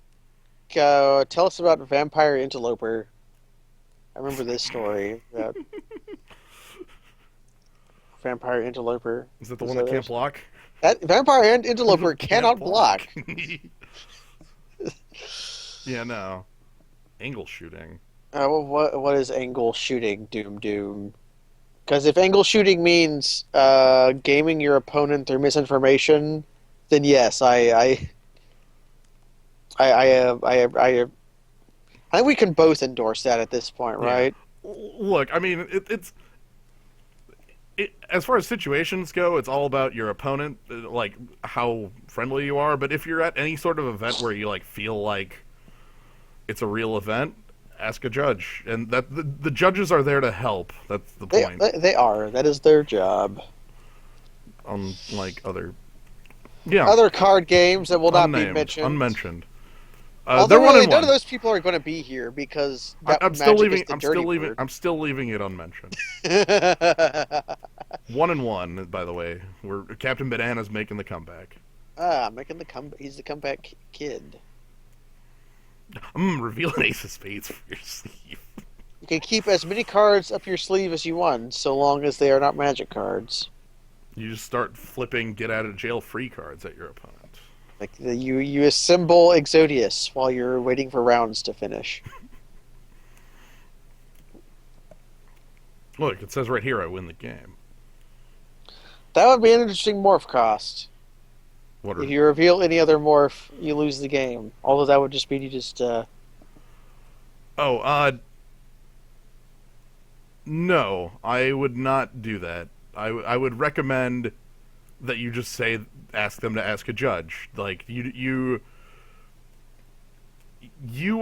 tell us about Vampire Interloper. I remember this story about Vampire Interloper. Is that the one So that can't there's block? that Vampire Interloper Can't cannot block. Yeah, no. Angle shooting. What is angle shooting? Doom Doom. Because if angle shooting means gaming your opponent through misinformation, then yes, I think we can both endorse that at this point, Yeah. right? Look, I mean, as far as situations go, it's all about your opponent, like how friendly you are. But if you're at any sort of event where you like feel like it's a real event, ask a judge, and that the judges are there to help. That's the They point. they are. That is their job. Unlike other, yeah, Other card games that will not be unnamed, mentioned. unmentioned. They're Although one really and none of one. those people are going to be here because that I'm still magic is leaving. the dirty word. I'm still leaving it unmentioned. One and one, by the way. Where Captain Banana's making the comeback. Making the come. He's the comeback kid. Reveal an ace of spades for your sleeve. You can keep as many cards up your sleeve as you want, so long as they are not magic cards. You just start flipping get out of jail free cards at your opponent. Like you assemble Exodius while you're waiting for rounds to finish. Look, it says right here I win the game. That would be an interesting morph cost. What are If you reveal any other morph, you lose the game. Although that would just mean you just Oh, no, I would not do that. I would recommend that you just say ask them to ask a judge. Like you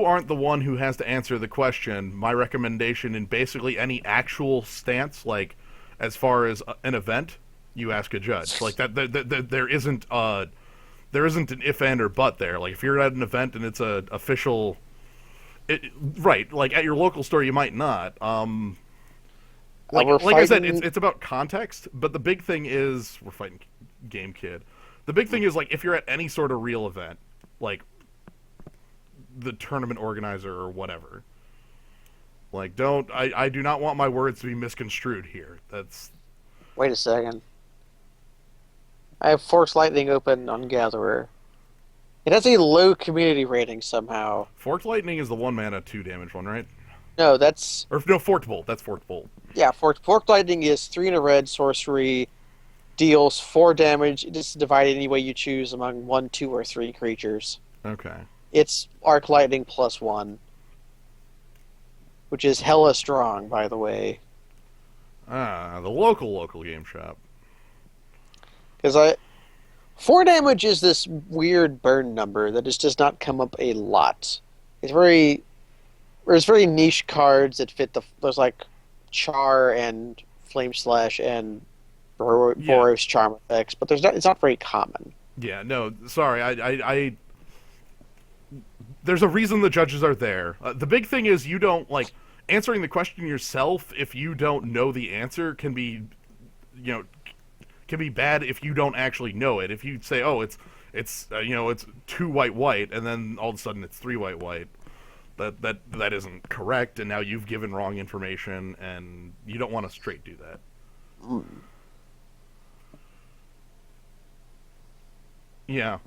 aren't the one who has to answer the question. My recommendation in basically any actual stance, like as far as an event, you ask a judge. Like there isn't an if and or but there. Like if you're at an event and it's a official, right? Like at your local store, you might not. Like I said, it's about context. But the big thing is we're fighting Game Kid. The big thing is like if you're at any sort of real event, like the tournament organizer or whatever. Like I do not want my words to be misconstrued here. That's Wait a second. I have Force Lightning open on Gatherer. It has a low community rating somehow. Forked Lightning is the 1 mana 2 damage one, right? No, that's Or no, Forked Bolt. That's Forked Bolt. yeah. Force Lightning is 3 and a red sorcery, deals 4 damage. It is divided any way you choose among 1, 2, or 3 creatures. Okay. It's Arc Lightning +1, which is hella strong, by the way. The local game shop. Because 4 damage is this weird burn number that just does not come up a lot. There's very niche cards that fit there's like Char and Flame Slash and Boros charm effects, but it's not very common. Yeah, no, sorry. I there's a reason the judges are there. The big thing is you don't like answering the question yourself if you don't know the answer can be, can be bad if you don't actually know it. If you say, "Oh, it's 2 white," and then all of a sudden it's 3 white, that isn't correct, and now you've given wrong information, and you don't want to straight do that. Mm. Yeah.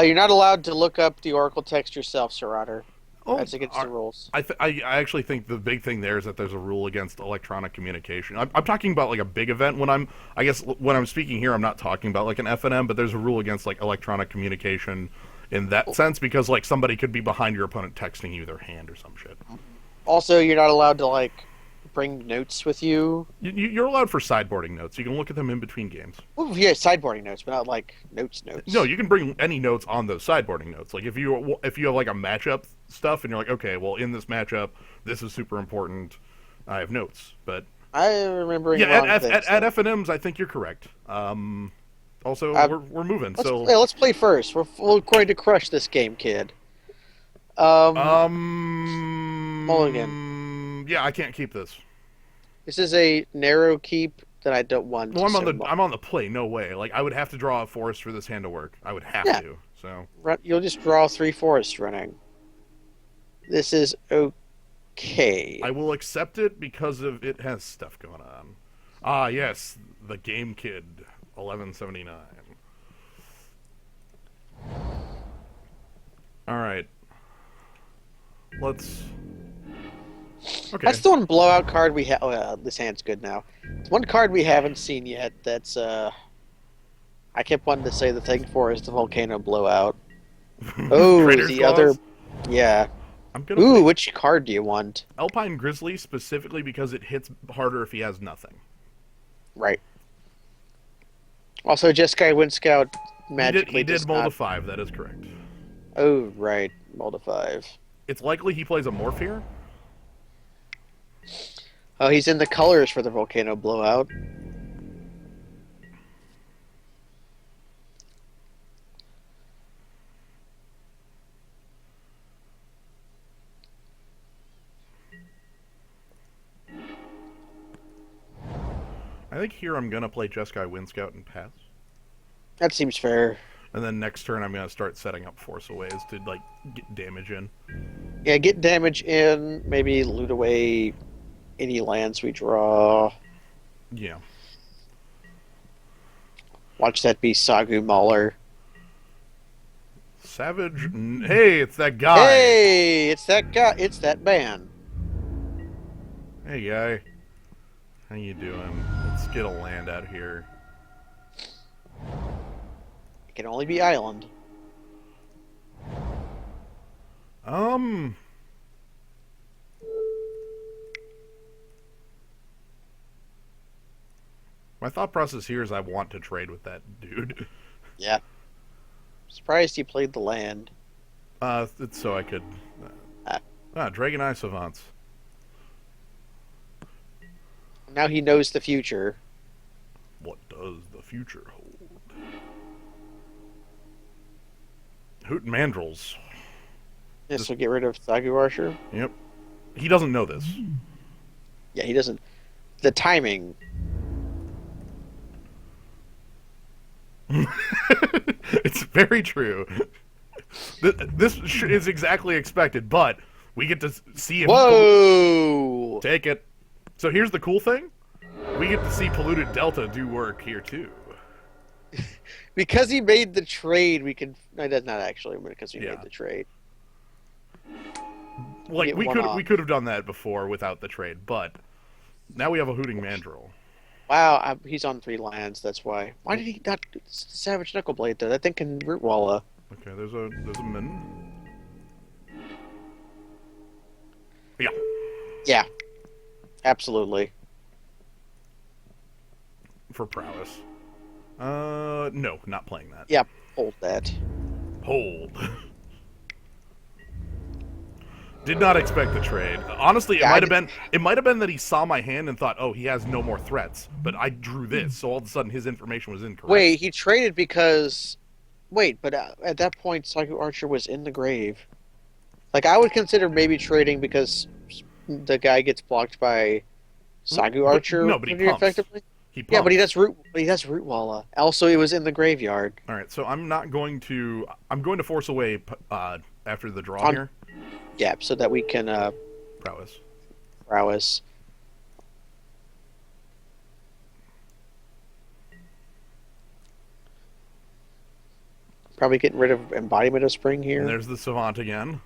You're not allowed to look up the Oracle text yourself, Sir Otter. Oh, That's against the rules. I actually think the big thing there is that there's a rule against electronic communication. I'm talking about like a big event. When I'm speaking here, I'm not talking about like an FNM, but there's a rule against like electronic communication in that sense because like somebody could be behind your opponent texting you their hand or some shit. Also, you're not allowed to like bring notes with you. You're allowed for sideboarding notes. You can look at them in between games. Ooh, yeah, sideboarding notes, but not like notes. No, you can bring any notes on those sideboarding notes. Like if you have like a matchup stuff and you're like, okay, well in this matchup, this is super important. I have notes, but I remember yeah, at FNMs, I think you're correct. Also, Uh, we're moving, let's so play. Let's play first. We're going to crush this game, kid. Mulligan. yeah, I can't keep this. This is a narrow keep that I don't want Well, so much. I'm on the play. No way. Like I would have to draw a forest for this hand to work. I would have Yeah, to. So you'll just draw 3 forests running. This is okay. I will accept it because of it has stuff going on. Ah, yes, the Game Kid 1179. All right, let's. Okay, That's the one blowout card we have. Oh, this hand's good now. It's one card we haven't seen yet. That's I kept wanting to say the thing for is the volcano blowout. Oh, Trader's the other. Claws. Yeah. I'm gonna Ooh, play which card do you want? Alpine Grizzly specifically because it hits harder if he has nothing. Right. Also, Jeskai Wind Scout He did. magically He did does mold not. a 5. That is correct. Oh, right. Mold a 5. It's likely he plays a Morphere. Oh, he's in the colors for the volcano blowout. I think here I'm gonna play Jeskai Wind Scout and pass. That seems fair. And then next turn I'm gonna start setting up Force Aways to like get damage in. Yeah, get damage in. Maybe loot away any lands we draw. Yeah. Watch that be Sagu Mauler. Savage. Hey, it's that guy. Hey, it's that guy. It's that man. Hey, guy. How you doing? Let's get a land out here. It can only be island. My thought process here is I want to trade with that dude. Yeah. Surprised he played the land. It's so I could. Uh, Dragon Eye Savants. Now he knows the future. What does the future hold? Hoot Mandrills. This will get rid of Sagu Archer. Yep. He doesn't know this. Yeah, he doesn't. The timing. It's very true. This is exactly expected, but we get to see if. Whoa! Take it. So here's the cool thing. We get to see Polluted Delta do work here, too. Because he made the trade, we can. No, that's not actually because we Yeah. made the trade. Like, Get we one could off. we could have done that before without the trade, but now we have a Hooting Mandrill. Wow, he's on 3 lands. That's why. Why did he not Savage Knuckleblade though? That thing can root Walla. Okay, there's a min. Yeah. Yeah, absolutely. For prowess. No, not playing that. Yeah, hold that. Hold. Did not expect the trade. Honestly, Yeah, it might have been that he saw my hand and thought, "Oh, he has no more threats." But I drew this, so all of a sudden his information was incorrect. Wait, he traded because. Wait, but at that point, Sagu Archer was in the grave. Like, I would consider maybe trading because the guy gets blocked by Sagu Archer. No, but he pretty pumps. effectively. He Yeah, but he pumps. does root. But he does root Walla. Also, it was in the graveyard. All right, so I'm going to force away after the draw On- here. Yeah, so that we can Prowess. prowess. Probably getting rid of Embodiment of Spring here. And there's the Savant again.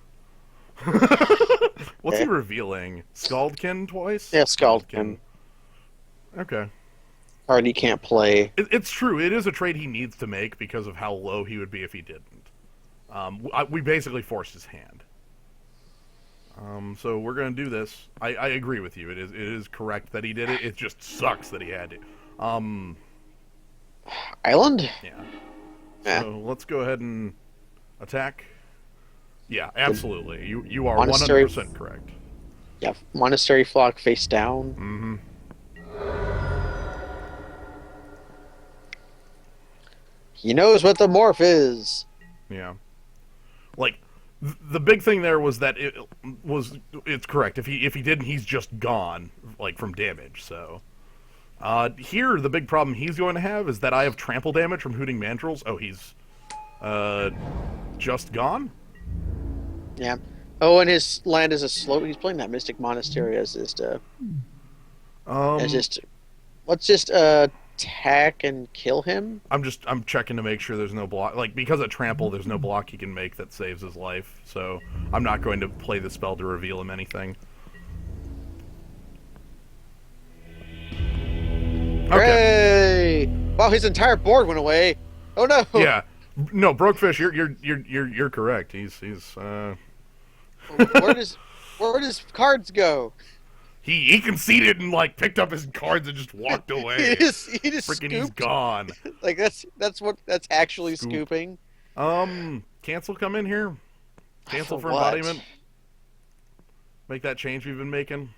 What's he Okay. revealing? Scaldkin twice? Yeah, Scaldkin. Okay. Card he can't play. It's true. It is a trade he needs to make because of how low he would be if he didn't. We basically forced his hand. So we're gonna do this. I agree with you. It is correct that he did it. It just sucks that he had to. Island? Yeah. Yeah. So let's go ahead and attack. Yeah, absolutely. You are Monastery- 100% correct. Yeah, Monastery Flock face down. Mm-hmm. He knows what the morph is. Yeah. Like the big thing there was that it's correct. If he didn't, he's just gone like from damage. So here the big problem he's going to have is that I have trample damage from hooting mandrills. Oh, he's uh just gone. Yeah. Oh, and his land is a slow. He's playing that Mystic Monastery as Um, just. Let's just attack and kill him. I'm checking to make sure there's no block. Like because of trample, there's no block he can make that saves his life. So I'm not going to play the spell to reveal him anything. Okay. Hooray! Wow, his entire board went away. Oh no! Yeah. No, Brokefish, you're correct. He's Where does where does cards go? he conceded and like picked up his cards and just walked away. He just Freaking he's scooped. gone. Like that's actually Scoop. scooping. Cancel come in here. Cancel for what? embodiment. Make that change we've been making.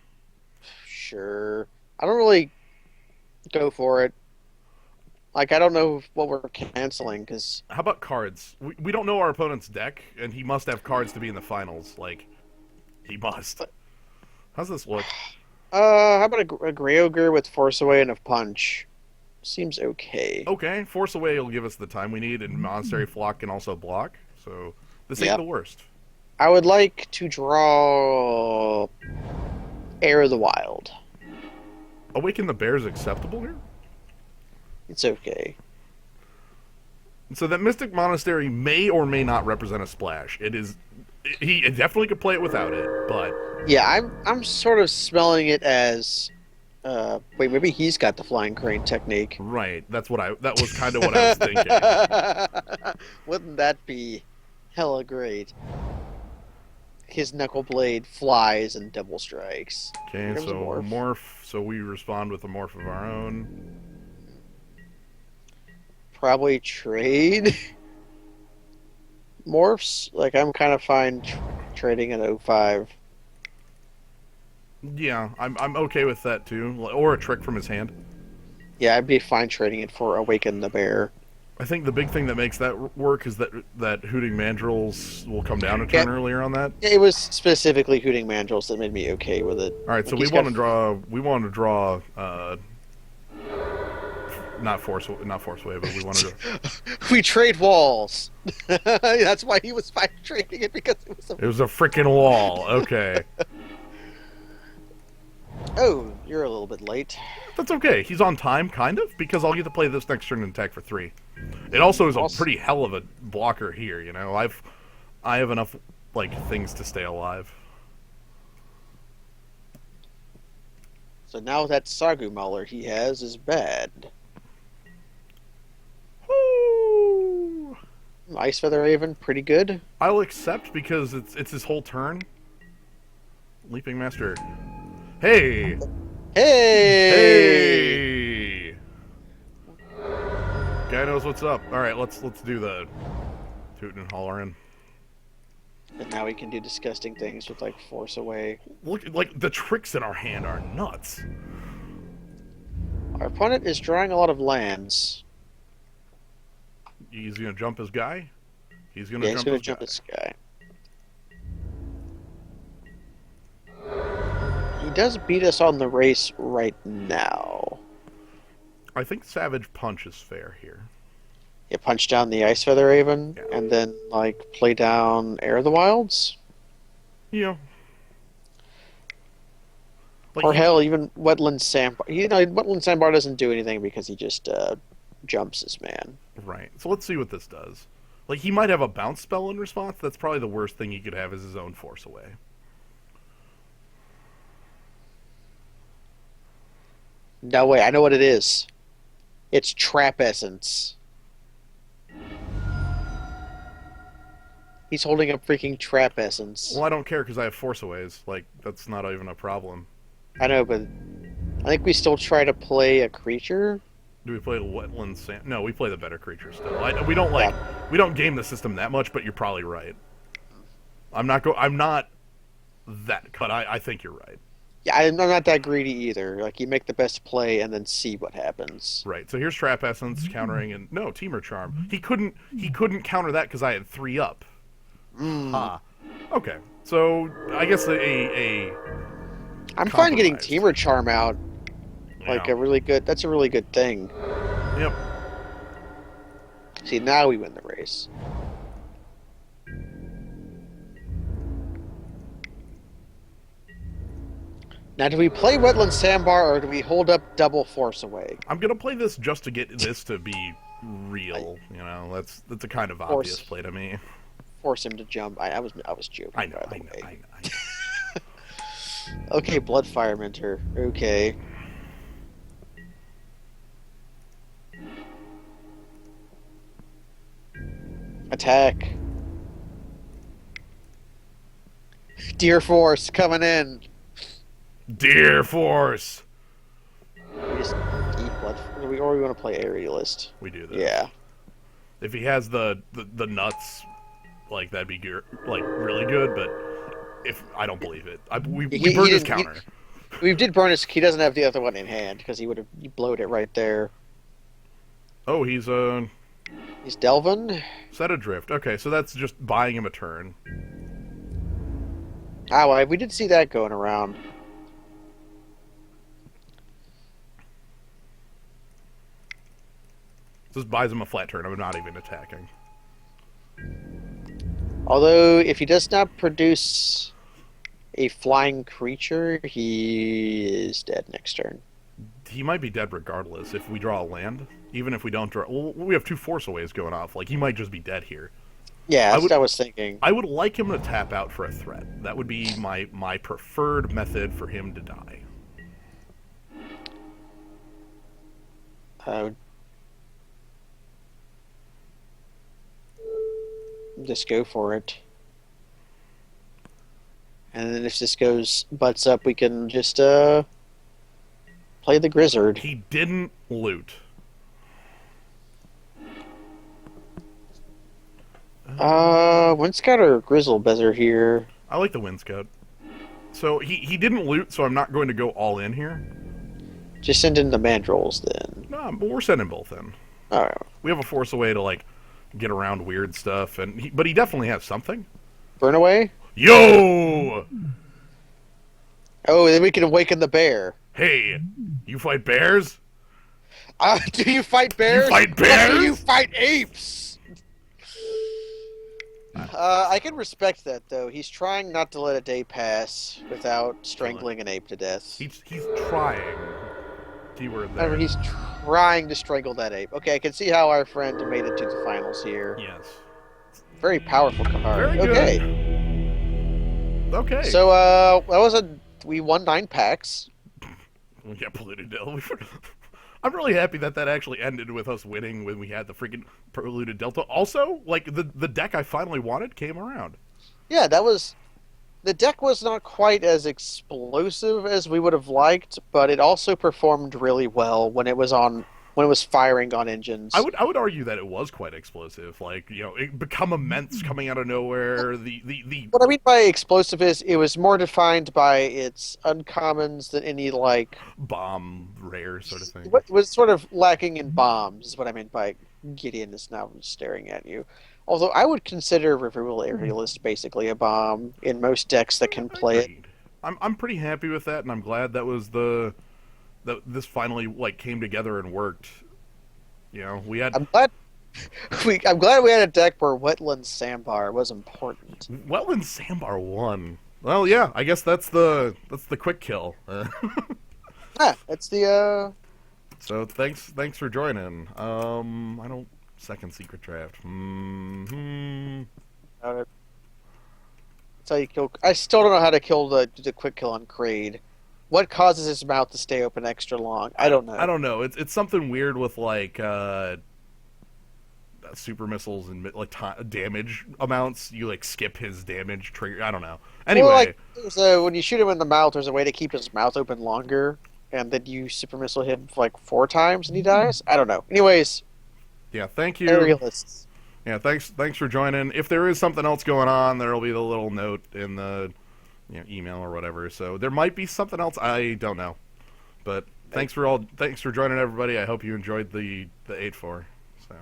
Sure. I don't really go for it. Like I don't know what we're canceling because How about cards? We don't know our opponent's deck, and he must have cards to be in the finals. Like, he must. How's this look? how about a gray ogre with force away and a punch? Seems okay. Okay, Force Away will give us the time we need, and Monastery Flock can also block, so this ain't Yep. the worst. I would like to draw Air of the Wild. Awaken the Bear is acceptable here? It's okay. So that Mystic Monastery may or may not represent a splash. It is... He definitely could play it without it, but... Yeah, I'm sort of smelling it as wait, maybe he's got the flying crane technique. Right, that was kind of what I was thinking. Wouldn't that be hella great? His knuckle blade flies and double strikes. Okay, Here comes so a morph. so we respond with a morph of our own. Probably trade morphs. Like I'm kind of fine trading an O5. Yeah, I'm okay with that too. Or a trick from his hand. Yeah, I'd be fine trading it for Awaken the Bear. I think the big thing that makes that work is that Hooting Mandrills will come down a Yeah. turn earlier on that. It was specifically Hooting Mandrills that made me okay with it. All right, so Like, we he's want to got- draw. We want to draw. Not force wave, but we want to. We trade walls. That's why he was fine trading it because it was a... It was a freaking wall. Okay, Oh, you're a little bit late. that's okay. He's on time, kind of, because I'll get to play this next turn and attack for 3. It also is a pretty hell of a blocker here. You know, I have enough like things to stay alive. So now that Sagu Mauler he has is bad. Woo! Ice Feather Raven, pretty good. I'll accept because it's his whole turn. Leaping Master. Hey! Hey! Hey! Guy knows what's up. All right, let's do the tootin' and hollering. And now we can do disgusting things with like Force Away. Look, like the tricks in our hand are nuts. Our opponent is drawing a lot of lands. He's gonna jump his guy. He's gonna Yeah, he's jump going his to jump guy. this guy. He does beat us on the race right now. I think Savage Punch is fair here. You punch down the Ice Feather Raven, Yeah. and then like play down Air of the Wilds, Yeah. Like or hell, even Wetland Sandbar. You know, Wetland Sandbar doesn't do anything because he just jumps his man. right. So let's see what this does. Like he might have a bounce spell in response. That's probably the worst thing he could have is his own Force Away. No way, I know what it is. It's Trap Essence. He's holding up freaking Trap Essence. Well, I don't care because I have Force Aways. Like that's not even a problem. I know, but I think we still try to play a creature. Do we play the Wetland Sand? No, we play the better creature still. We don't like we don't game the system that much, but you're probably right. I'm not that cut. I think you're right. Yeah, I'm not that greedy either. Like you make the best play and then see what happens. Right. So here's Trap Essence countering, and no Teamer Charm. He couldn't counter that because I had 3 up. Hmm. Ha. Okay. So I guess a I'm fine getting compromised. Teamer Charm out. Like Yeah. a really good. That's a really good thing. Yep. See, now we win the race. Now, do we play Wetland Sandbar or do we hold up double Force Away? I'm gonna play this just to get this to be I real. You know, that's a kind of obvious force play to me. force him to jump. I was I joking, know. by the I know. way. I know. I know. Okay, Bloodfire Mentor. Okay. Attack. Deer Force coming in. Dear Force. We just eat blood. Or we want to play Aerialist. We do this. Yeah. If he has the nuts, like that'd be like really good. But if I don't believe it, we He burned his didn't. counter. We did burn his. He doesn't have the other one in hand because he would have blowed it right there. Oh, he's He's Delvin. set adrift. Okay, so that's just buying him a turn. Ah, well, we did see that going around. This buys him a flat turn. I'm not even attacking. Although, if he does not produce a flying creature, he is dead next turn. He might be dead regardless if we draw a land. Even if we don't draw, well, we have 2 Force Aways going off. Like he might just be dead here. Yeah, I that's would what I was thinking. I would like him to tap out for a threat. That would be my preferred method for him to die. I would just go for it. And then if this goes butts up, we can just play the Grizzard. He didn't loot. Windscout or Grizzle Bezer here? I like the Wind Scout. So he didn't loot, so I'm not going to go all in here. Just send in the Mandrels then. No, but we're sending both in. Alright. We have a Force Away to like get around weird stuff, but he definitely has something. Burn away? Yo! Oh, then we can awaken the bear. Hey, you fight bears? Do you fight bears? You fight Or bears? do you fight apes? I can respect that, though. He's trying not to let a day pass without strangling an ape to death. He's trying. Keyword However, there. he's trying to strangle that ape. Okay, I can see how our friend made it to the finals here. Yes. Very powerful card. Very good. Okay. Okay. So, that was we won 9 packs. We got polluted Delta. I'm really happy that actually ended with us winning when we had the freaking polluted Delta. Also, like the deck I finally wanted came around. Yeah, that was. The deck was not quite as explosive as we would have liked, but it also performed really well when it was firing on engines. I would argue that it was quite explosive. Like, you know, it become immense coming out of nowhere. The What I mean by explosive is it was more defined by its uncommons than any like. bomb rare sort of thing. What was sort of lacking in bombs is what I meant by Gideon is now staring at you. Although I would consider Removal Aerialist basically a bomb in most decks that can play it. Agreed. I'm pretty happy with that, and I'm glad that was that this finally like came together and worked. You know, we had I'm glad I'm glad we had a deck where Wetland Sandbar was important. Wetland Sandbar won. Well, yeah, I guess that's the quick kill. Ah, that's the So thanks for joining. I don't second secret draft. that's how you kill. I still don't know how to kill the quick kill on Kraid. What causes his mouth to stay open extra long? I don't know. I don't know. It's something weird with like super missiles and like damage amounts. You like skip his damage trigger. I don't know. Anyway, Well, like so when you shoot him in the mouth, there's a way to keep his mouth open longer, and then you super missile him like 4 times and he dies. I don't know. Anyways, yeah. Thank you. aerialists. Yeah, thanks for joining. If there is something else going on, there'll be the little note in the email or whatever. So there might be something else. I don't know. But thanks for joining everybody. I hope you enjoyed the 8-4. So.